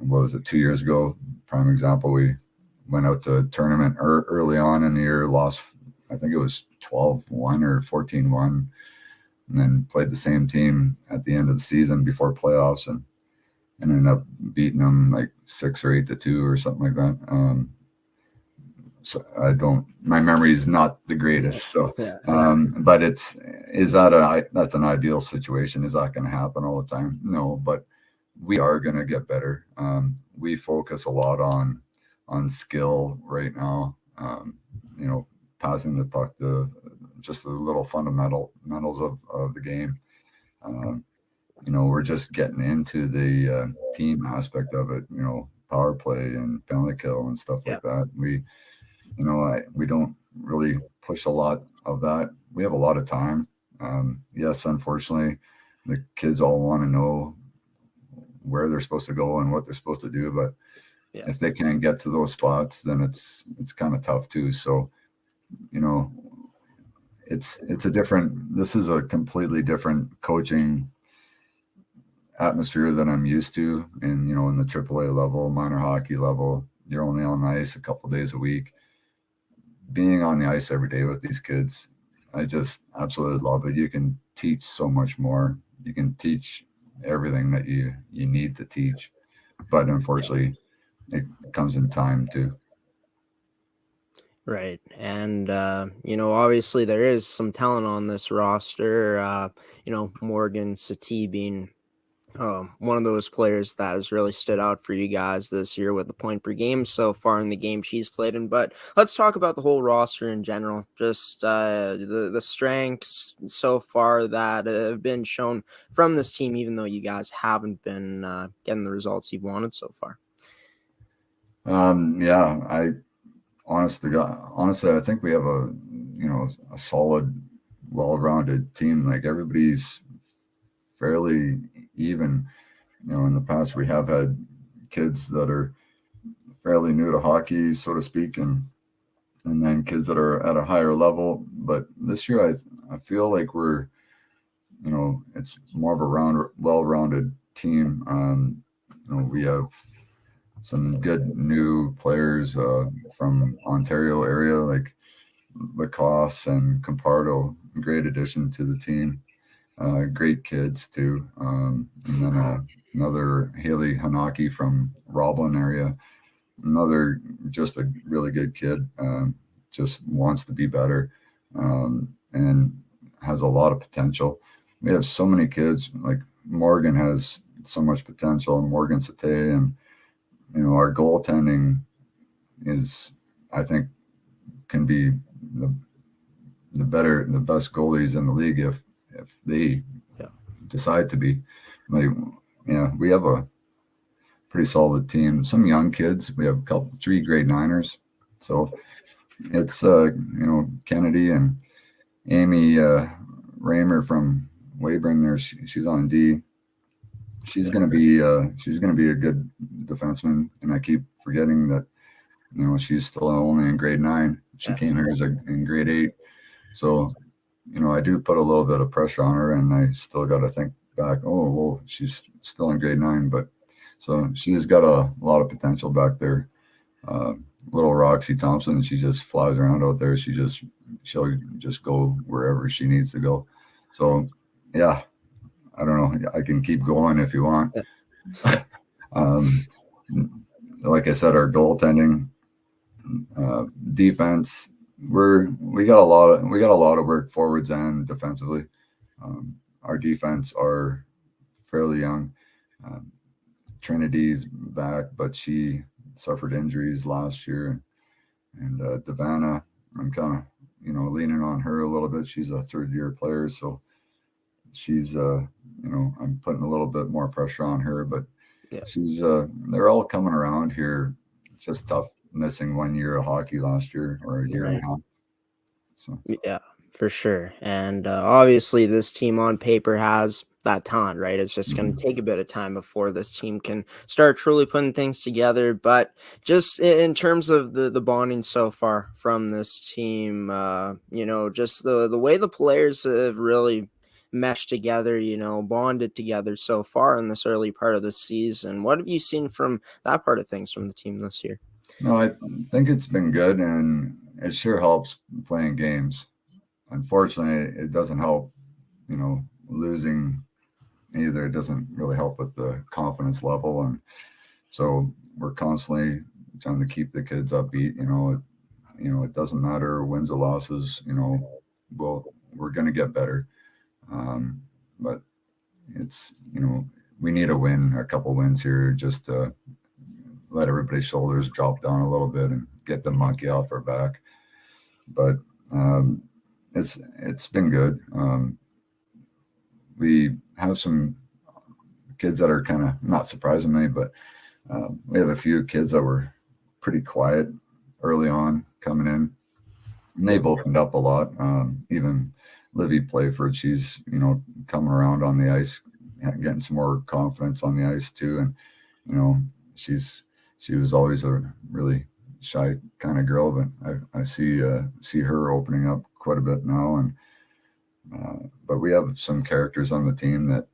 what was it, 2 years ago, prime example, we went out to a tournament early on in the year, lost, I think it was 12-1 or 14-1 and then played the same team at the end of the season before playoffs, and ended up beating them like 6 or 8-2 or something like that. So my memory is not the greatest. So, but that's an ideal situation. Is that going to happen all the time? No, but we are going to get better. We focus a lot on skill right now. Passing the puck, just the little fundamentals of the game. We're just getting into the team aspect of it. Power play and penalty kill and stuff like that. We don't really push a lot of that. We have a lot of time. Yes, unfortunately, the kids all want to know where they're supposed to go and what they're supposed to do. But if they can't get to those spots, then it's kind of tough too. So, this is a completely different coaching atmosphere than I'm used to. And, in the AAA level, minor hockey level, you're only on the ice a couple days a week. Being on the ice every day with these kids, I just absolutely love it. You can teach so much more. You can teach everything that you need to teach, but unfortunately it comes in time too. Right. And, obviously there is some talent on this roster, Morgan Satie being one of those players that has really stood out for you guys this year with the point per game so far in the game she's played in. But let's talk about the whole roster in general, just the strengths so far that have been shown from this team, even though you guys haven't been getting the results you've wanted so far. Honestly, I think we have a solid, well-rounded team. Like, everybody's fairly even. In the past we have had kids that are fairly new to hockey, so to speak, and then kids that are at a higher level. But this year I feel like we're, it's more of a well-rounded team. We have some good new players from Ontario area, like Lacoste and Compardo. Great addition to the team. Great kids too. And then another Haley Hanaki from Roblin area. Another just a really good kid. Just wants to be better, and has a lot of potential. We have so many kids. Like, Morgan has so much potential, and Morgan Sate, and our goaltending is, I think, can be the best goalies in the league if they decide to be. We have a pretty solid team. Some young kids. We have 3 grade 9ers. So it's Kennedy and Amy Raymer from Weyburn. There, she's on D. She's gonna be a good defenseman, and I keep forgetting that she's still only in grade 9. She came here in grade 8. So I do put a little bit of pressure on her, and I still got to think back. Oh, well, she's still in grade 9, but so she's got a lot of potential back there. Little Roxy Thompson, she just flies around out there. She'll just go wherever she needs to go. So yeah, I don't know. I can keep going if you want. Like I said, our goaltending, defense, we got a lot of work forwards and defensively. Our defense are fairly young. Trinity's back, but she suffered injuries last year, and Devana, I'm kind of leaning on her a little bit. She's a 3rd-year player, so she's I'm putting a little bit more pressure on her, but she's they're all coming around here. Just tough missing 1 year of hockey last year, or a year and a half. So yeah, for sure. And obviously this team on paper has that talent, right? It's just going to take a bit of time before this team can start truly putting things together. But just in terms of the bonding so far from this team, just the way the players have really meshed together, bonded together so far in this early part of the season. What have you seen from that part of things from the team this year? No, I think it's been good, and it sure helps playing games. Unfortunately, it doesn't help losing either doesn't really help with the confidence level. And so we're constantly trying to keep the kids upbeat. It doesn't matter wins or losses, we're going to get better. But it's, we need a couple wins here just to let everybody's shoulders drop down a little bit and get the monkey off our back. But it's been good. We have some kids that are kind of not surprising me, but we have a few kids that were pretty quiet early on coming in, and they've opened up a lot. Even Livy Playford, she's coming around on the ice, getting some more confidence on the ice too, and she was always a really shy kind of girl, but I see her opening up quite a bit now, and but we have some characters on the team that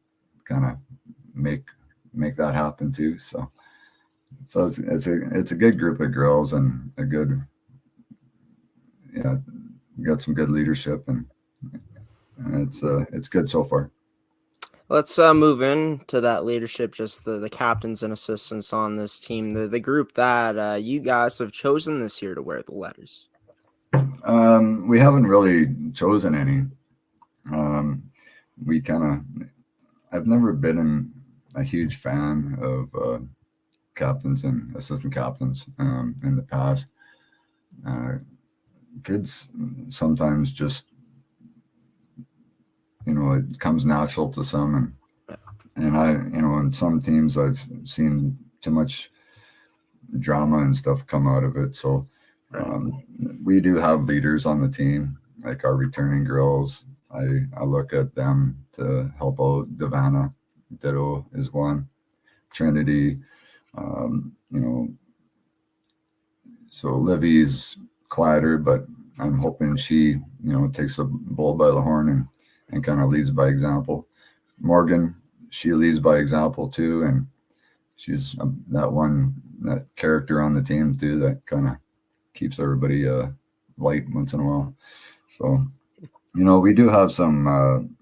kind of make that happen too. So it's a good group of girls and a good, we got some good leadership, and it's good so far. Let's move into that leadership, just the captains and assistants on this team, the group that you guys have chosen this year to wear the letters. We haven't really chosen any. I've never been a huge fan of captains and assistant captains in the past. Kids sometimes just, it comes natural to some, and I, in some teams I've seen too much drama and stuff come out of it. So we do have leaders on the team, like our returning girls. I look at them to help out. Devana, ditto, is one. Trinity, so Livy's quieter, but I'm hoping she, takes the bull by the horn and kind of leads by example. Morgan, she leads by example too, and she's that character on the team too that kind of keeps everybody light once in a while. So, we do have some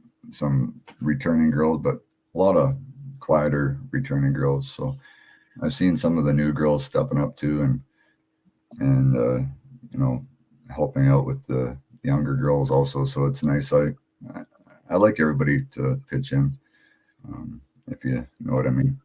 returning girls, but a lot of quieter returning girls. So I've seen some of the new girls stepping up too, and helping out with the younger girls also. So it's nice. I like everybody to pitch in, if you know what I mean.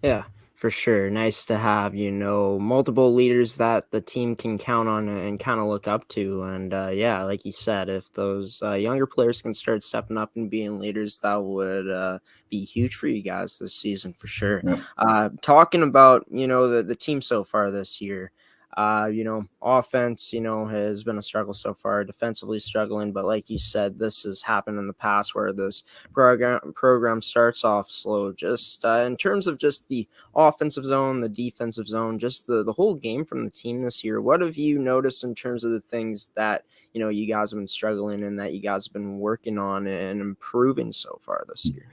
Yeah, for sure. Nice to have, multiple leaders that the team can count on and kind of look up to. And like you said, if those younger players can start stepping up and being leaders, that would be huge for you guys this season, for sure. Yeah. Talking about, the team so far this year, offense, has been a struggle so far, defensively struggling. But like you said, this has happened in the past where this program starts off slow. Just in terms of just the offensive zone, the defensive zone, just the whole game from the team this year, what have you noticed in terms of the things that, you guys have been struggling and that you guys have been working on and improving so far this year?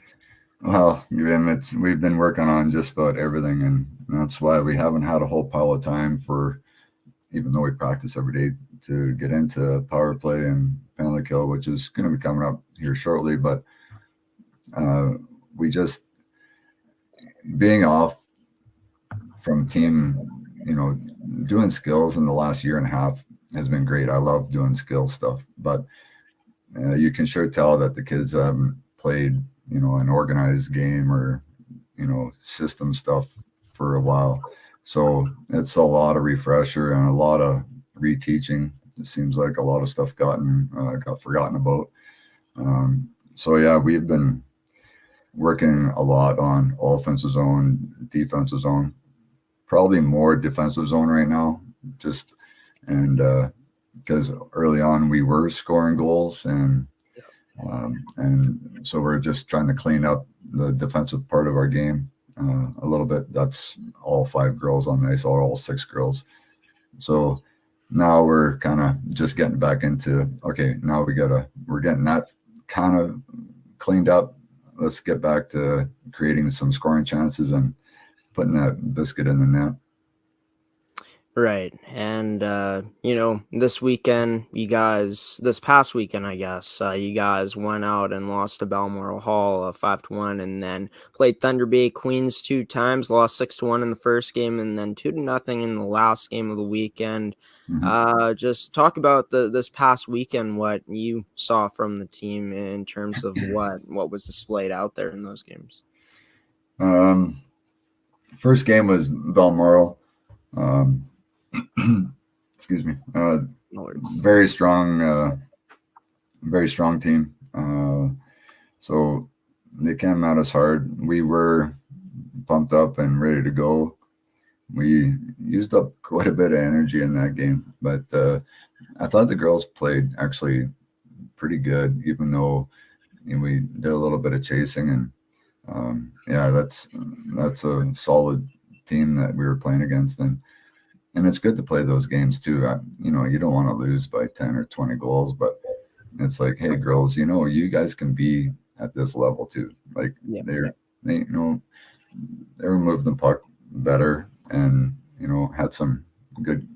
Well, Graeme, we've been working on just about everything, and that's why we haven't had a whole pile of time for, even though we practice every day, to get into power play and penalty kill, which is going to be coming up here shortly. But we just, being off from team, doing skills in the last year and a half has been great. I love doing skill stuff, but you can sure tell that the kids haven't played, an organized game or, system stuff for a while. So it's a lot of refresher and a lot of reteaching. It seems like a lot of stuff got forgotten about. We've been working a lot on offensive zone, defensive zone, probably more defensive zone right now. Because early on we were scoring goals, and so we're just trying to clean up the defensive part of our game a little bit. That's all 5 girls on the ice, or all 6 girls. So now we're kind of just getting back into, okay, now we're getting that kind of cleaned up. Let's get back to creating some scoring chances and putting that biscuit in the net. Right. And, this past weekend, I guess, you guys went out and lost to Balmoral Hall 5-1, and then played Thunder Bay Queens 2 times, lost 6-1 in the first game, and then 2-0 in the last game of the weekend. Just talk about this past weekend, what you saw from the team in terms of what was displayed out there in those games. First game was Balmoral. Excuse me. Very strong team. So they came at us hard. We were pumped up and ready to go. We used up quite a bit of energy in that game, but I thought the girls played actually pretty good, even though we did a little bit of chasing. And that's a solid team that we were playing against. And it's good to play those games too. You don't want to lose by 10 or 20 goals, but it's like, hey, girls, you guys can be at this level too. Like they were moving the puck better and, had some good,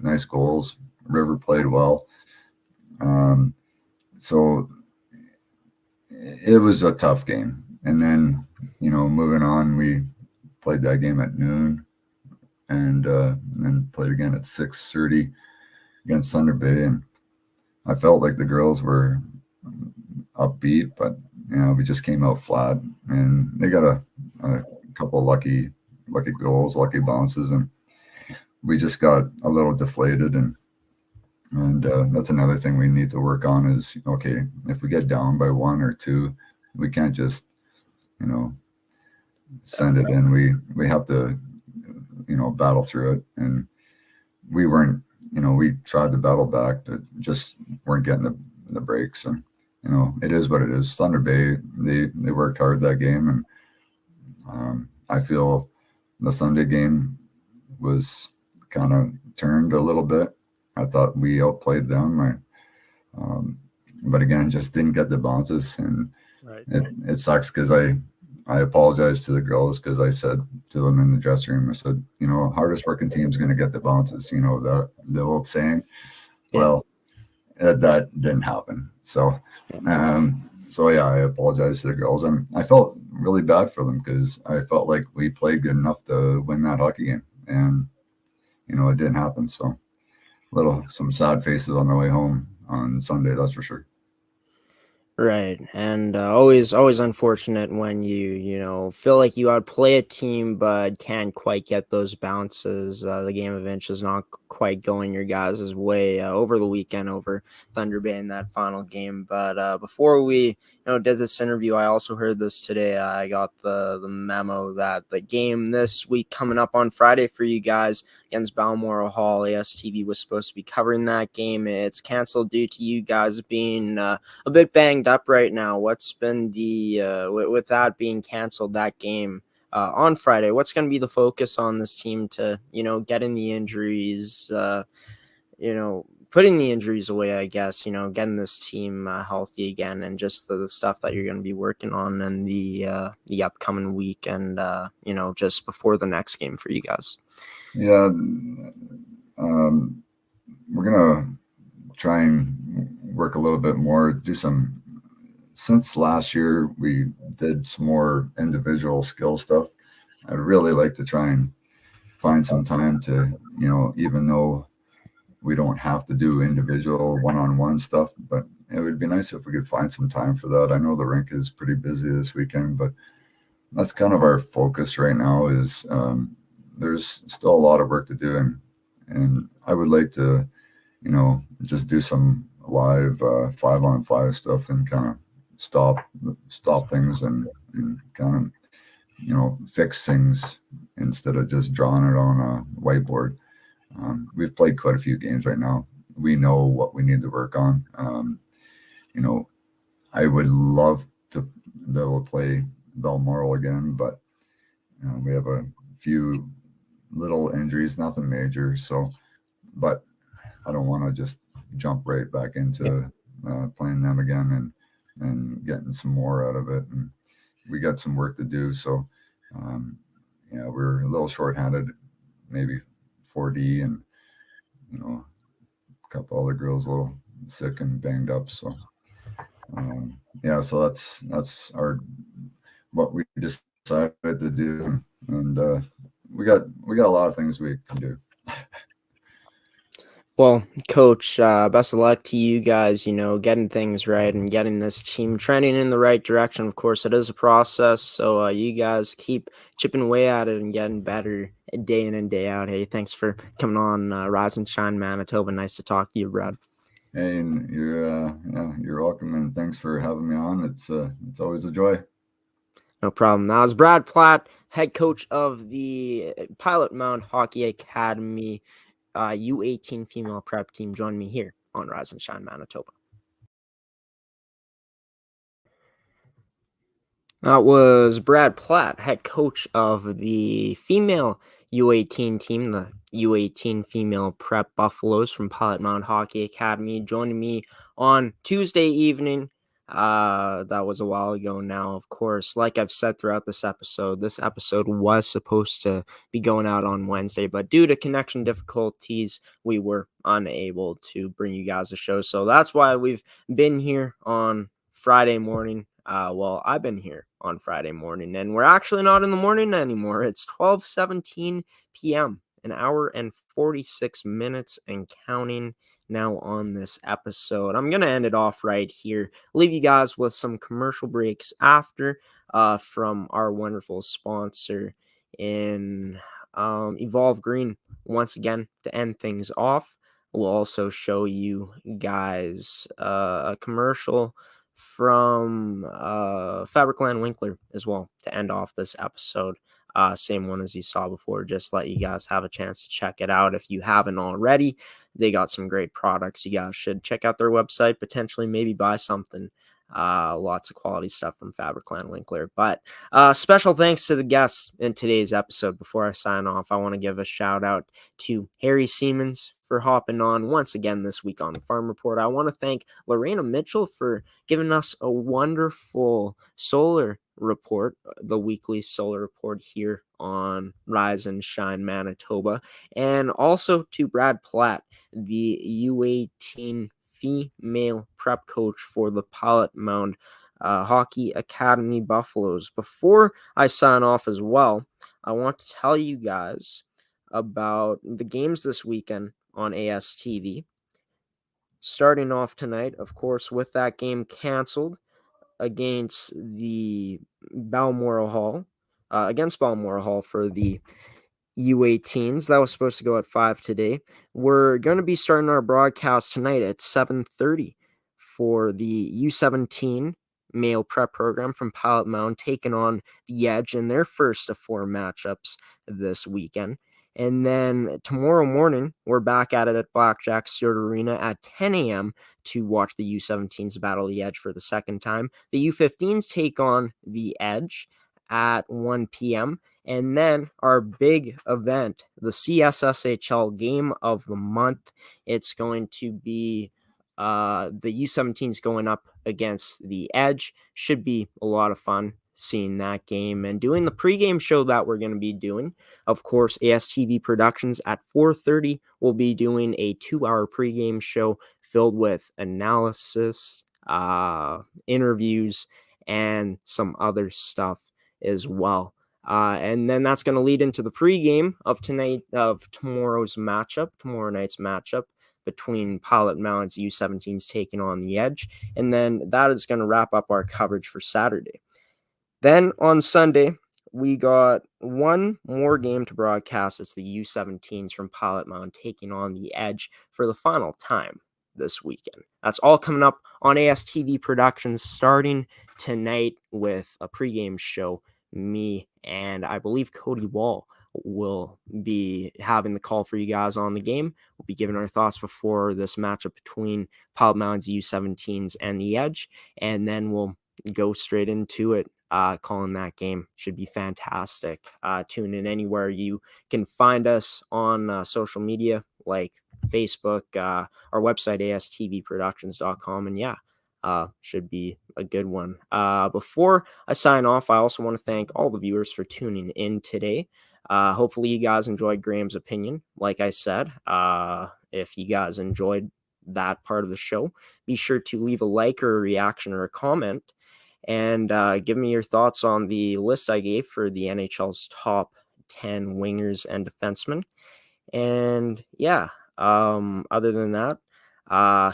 nice goals. River played well. So it was a tough game. And then, moving on, we played that game at noon. And then played again at 6:30 against Thunder Bay, and I felt like the girls were upbeat, but we just came out flat, and they got a couple of lucky goals, lucky bounces, and we just got a little deflated, and that's another thing we need to work on is, okay, if we get down by 1 or 2, we can't just send it in. We have to battle through it, and we weren't, we tried to battle back, but just weren't getting the breaks. And it is what it is. Thunder Bay, they worked hard that game, and I feel the Sunday game was kind of turned a little bit. I thought we outplayed them, but again, just didn't get the bounces, and Right. It sucks because I apologize to the girls, because I said to them in the dressing room, I said, hardest working team's going to get the bounces, the old saying. Yeah. Well, that didn't happen. So, I apologize to the girls. And I felt really bad for them, because I felt like we played good enough to win that hockey game, and, it didn't happen. So some sad faces on the way home on Sunday, that's for sure. Right. And always unfortunate when you feel like you outplay a team but can't quite get those bounces. The game of inch is not quite going your guys' way over the weekend over Thunder Bay in that final game. But before we did this interview, I also heard this today. I got the memo that the game this week coming up on Friday for you guys against Balmoral Hall, ASTV was supposed to be covering that game. It's canceled due to you guys being a bit banged up right now. What's been the with that being canceled, that game on Friday, what's going to be the focus on this team to getting the injuries, putting the injuries away, I guess, getting this team healthy again, and just the stuff that you're going to be working on in the upcoming week, and just before the next game for you guys? Yeah, we're gonna try and work a little bit more, since last year we did some more individual skill stuff. I'd really like to try and find some time to, even though we don't have to do individual one-on-one stuff, but it would be nice if we could find some time for that. I know the rink is pretty busy this weekend, but that's kind of our focus right now. Is there's still a lot of work to do, and I would like to, just do some live 5-on-5 stuff, and kind of stop things, and kind of fix things instead of just drawing it on a whiteboard. We've played quite a few games right now. We know what we need to work on. I would love to be able to play Balmoral again, but we have a few little injuries, nothing major. So, but I don't want to just jump right back into playing them again and getting some more out of it. And we got some work to do. So, we're a little shorthanded, maybe 4D, and a couple other girls a little sick and banged up. So yeah, so that's what we decided to do, and we got a lot of things we can do. Well, Coach, best of luck to you guys, getting things right and getting this team trending in the right direction. Of course, it is a process, so you guys keep chipping away at it and getting better day in and day out. Hey, thanks for coming on Rise and Shine Manitoba. Nice to talk to you, Brad. Hey, and you're welcome, and thanks for having me on. It's always a joy. No problem. That was Brad Platt, head coach of the Pilot-Mound Hockey Academy U18 Female Prep team. Join me here on Rise and Shine Manitoba. That was Brad Platt, head coach of the female U18 team, the U18 Female Prep Buffaloes from Pilot-Mound Hockey Academy, joining me on Tuesday evening. That was a while ago now, of course. Like I've said throughout this episode was supposed to be going out on Wednesday, but due to connection difficulties, we were unable to bring you guys a show. So that's why we've been here on Friday morning. Well, I've been here on Friday morning, and we're actually not in the morning anymore. It's 12:17 p.m., an hour and 46 minutes and counting now on this episode. I'm going to end it off right here. Leave you guys with some commercial breaks after from our wonderful sponsor in Evolve Green. Once again, to end things off, we'll also show you guys a commercial from Fabricland Winkler as well to end off this episode. Same one as you saw before. Just let you guys have a chance to check it out if you haven't already. They got some great products. You guys should check out their website, potentially maybe buy something. Lots of quality stuff from Fabricland Winkler. But special thanks to the guests in today's episode. Before I sign off, I want to give a shout out to Harry Siemens for hopping on once again this week on the Farm Report. I want to thank Lorena Mitchell for giving us a wonderful solar report, the weekly solar report here on Rise and Shine Manitoba, and also to Brad Platt, the U18 Female Prep coach for the Pilot-Mound Hockey Academy Buffaloes. Before I sign off as well, I want to tell you guys about the games this weekend on ASTV. Starting off tonight, of course, with that game canceled against the Balmoral Hall, for the U18s. That was supposed to go at 5 today. We're going to be starting our broadcast tonight at 7:30 for the U17 Male Prep Program from Pilot-Mound taking on the Edge in their first of 4 matchups this weekend. And then tomorrow morning, we're back at it at Blackjack Stewart Arena at 10 a.m. to watch the U17s battle the Edge for the second time. The U15s take on the Edge at 1 p.m. And then our big event, the CSSHL Game of the Month. It's going to be the U17s going up against the Edge. Should be a lot of fun seeing that game and doing the pregame show that we're going to be doing. Of course, ASTV Productions at 4:30 will be doing a 2-hour pregame show filled with analysis, interviews, and some other stuff as well. And then that's going to lead into the pregame of tomorrow night's matchup between Pilot-Mound's U17s taking on the Edge. And then that is going to wrap up our coverage for Saturday. Then on Sunday, we got one more game to broadcast. It's the U17s from Pilot-Mound taking on the Edge for the final time this weekend. That's all coming up on ASTV Productions starting tonight with a pregame show. Me and I believe Cody Wall will be having the call for you guys on the game. We'll be giving our thoughts before this matchup between Pilot-Mound's U17s and the Edge, and then we'll go straight into it. Calling that game should be fantastic. Tune in anywhere you can find us on social media like Facebook, our website, astvproductions.com. And should be a good one. Before I sign off, I also want to thank all the viewers for tuning in today. Hopefully you guys enjoyed Graeme's opinion. Like I said, if you guys enjoyed that part of the show, be sure to leave a like or a reaction or a comment, and give me your thoughts on the list I gave for the NHL's top 10 wingers and defensemen. And yeah, other than that,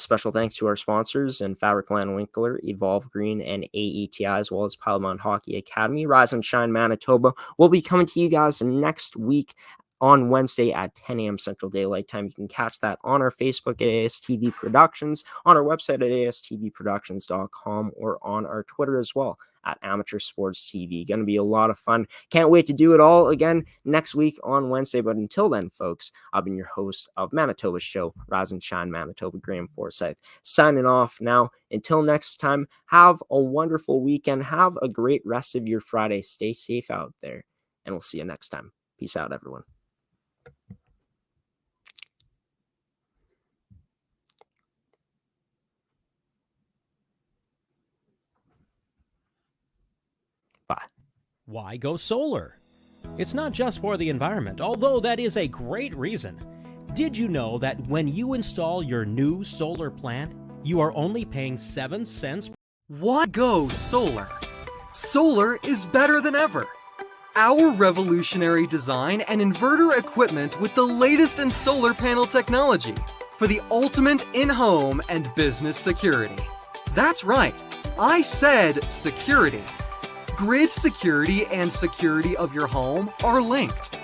special thanks to our sponsors in Fabricland Winkler, Evolve Green, and AETi, as well as Pilot-Mound Hockey Academy. Rise and Shine Manitoba will be coming to you guys next week on Wednesday at 10 a.m. Central Daylight Time. You can catch that on our Facebook at ASTV Productions, on our website at astvproductions.com, or on our Twitter as well at Amateur Sports TV. Going to be a lot of fun. Can't wait to do it all again next week on Wednesday. But until then, folks, I've been your host of Manitoba's show, Rise and Shine Manitoba, Graeme Forsyth, signing off now. Until next time, have a wonderful weekend. Have a great rest of your Friday. Stay safe out there, and we'll see you next time. Peace out, everyone. Bye. Why go solar? It's not just for the environment, although that is a great reason. Did you know that when you install your new solar plant, you are only paying 7 cents? Why go solar? Solar is better than ever. Our revolutionary design and inverter equipment with the latest in solar panel technology for the ultimate in-home and business security. That's right, I said security. Grid security and security of your home are linked.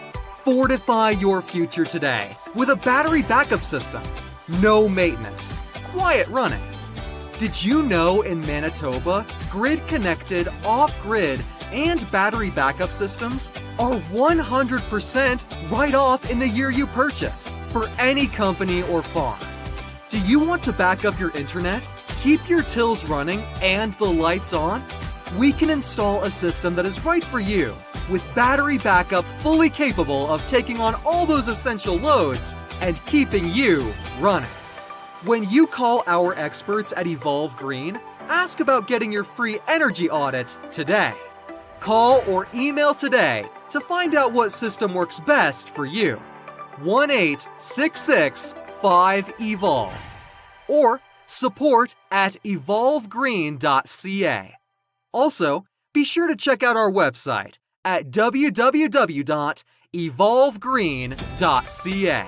Fortify your future today with a battery backup system. No maintenance, quiet running. Did you know in Manitoba, grid-connected, off-grid, and battery backup systems are 100% right off in the year you purchase for any company or farm? Do you want to back up your internet, keep your tills running, and the lights on? We can install a system that is right for you, with battery backup fully capable of taking on all those essential loads and keeping you running. When you call our experts at Evolve Green, ask about getting your free energy audit today. Call or email today to find out what system works best for you. 1-866-5EVOLVE or support@evolvegreen.ca. Also, be sure to check out our website at www.evolvegreen.ca.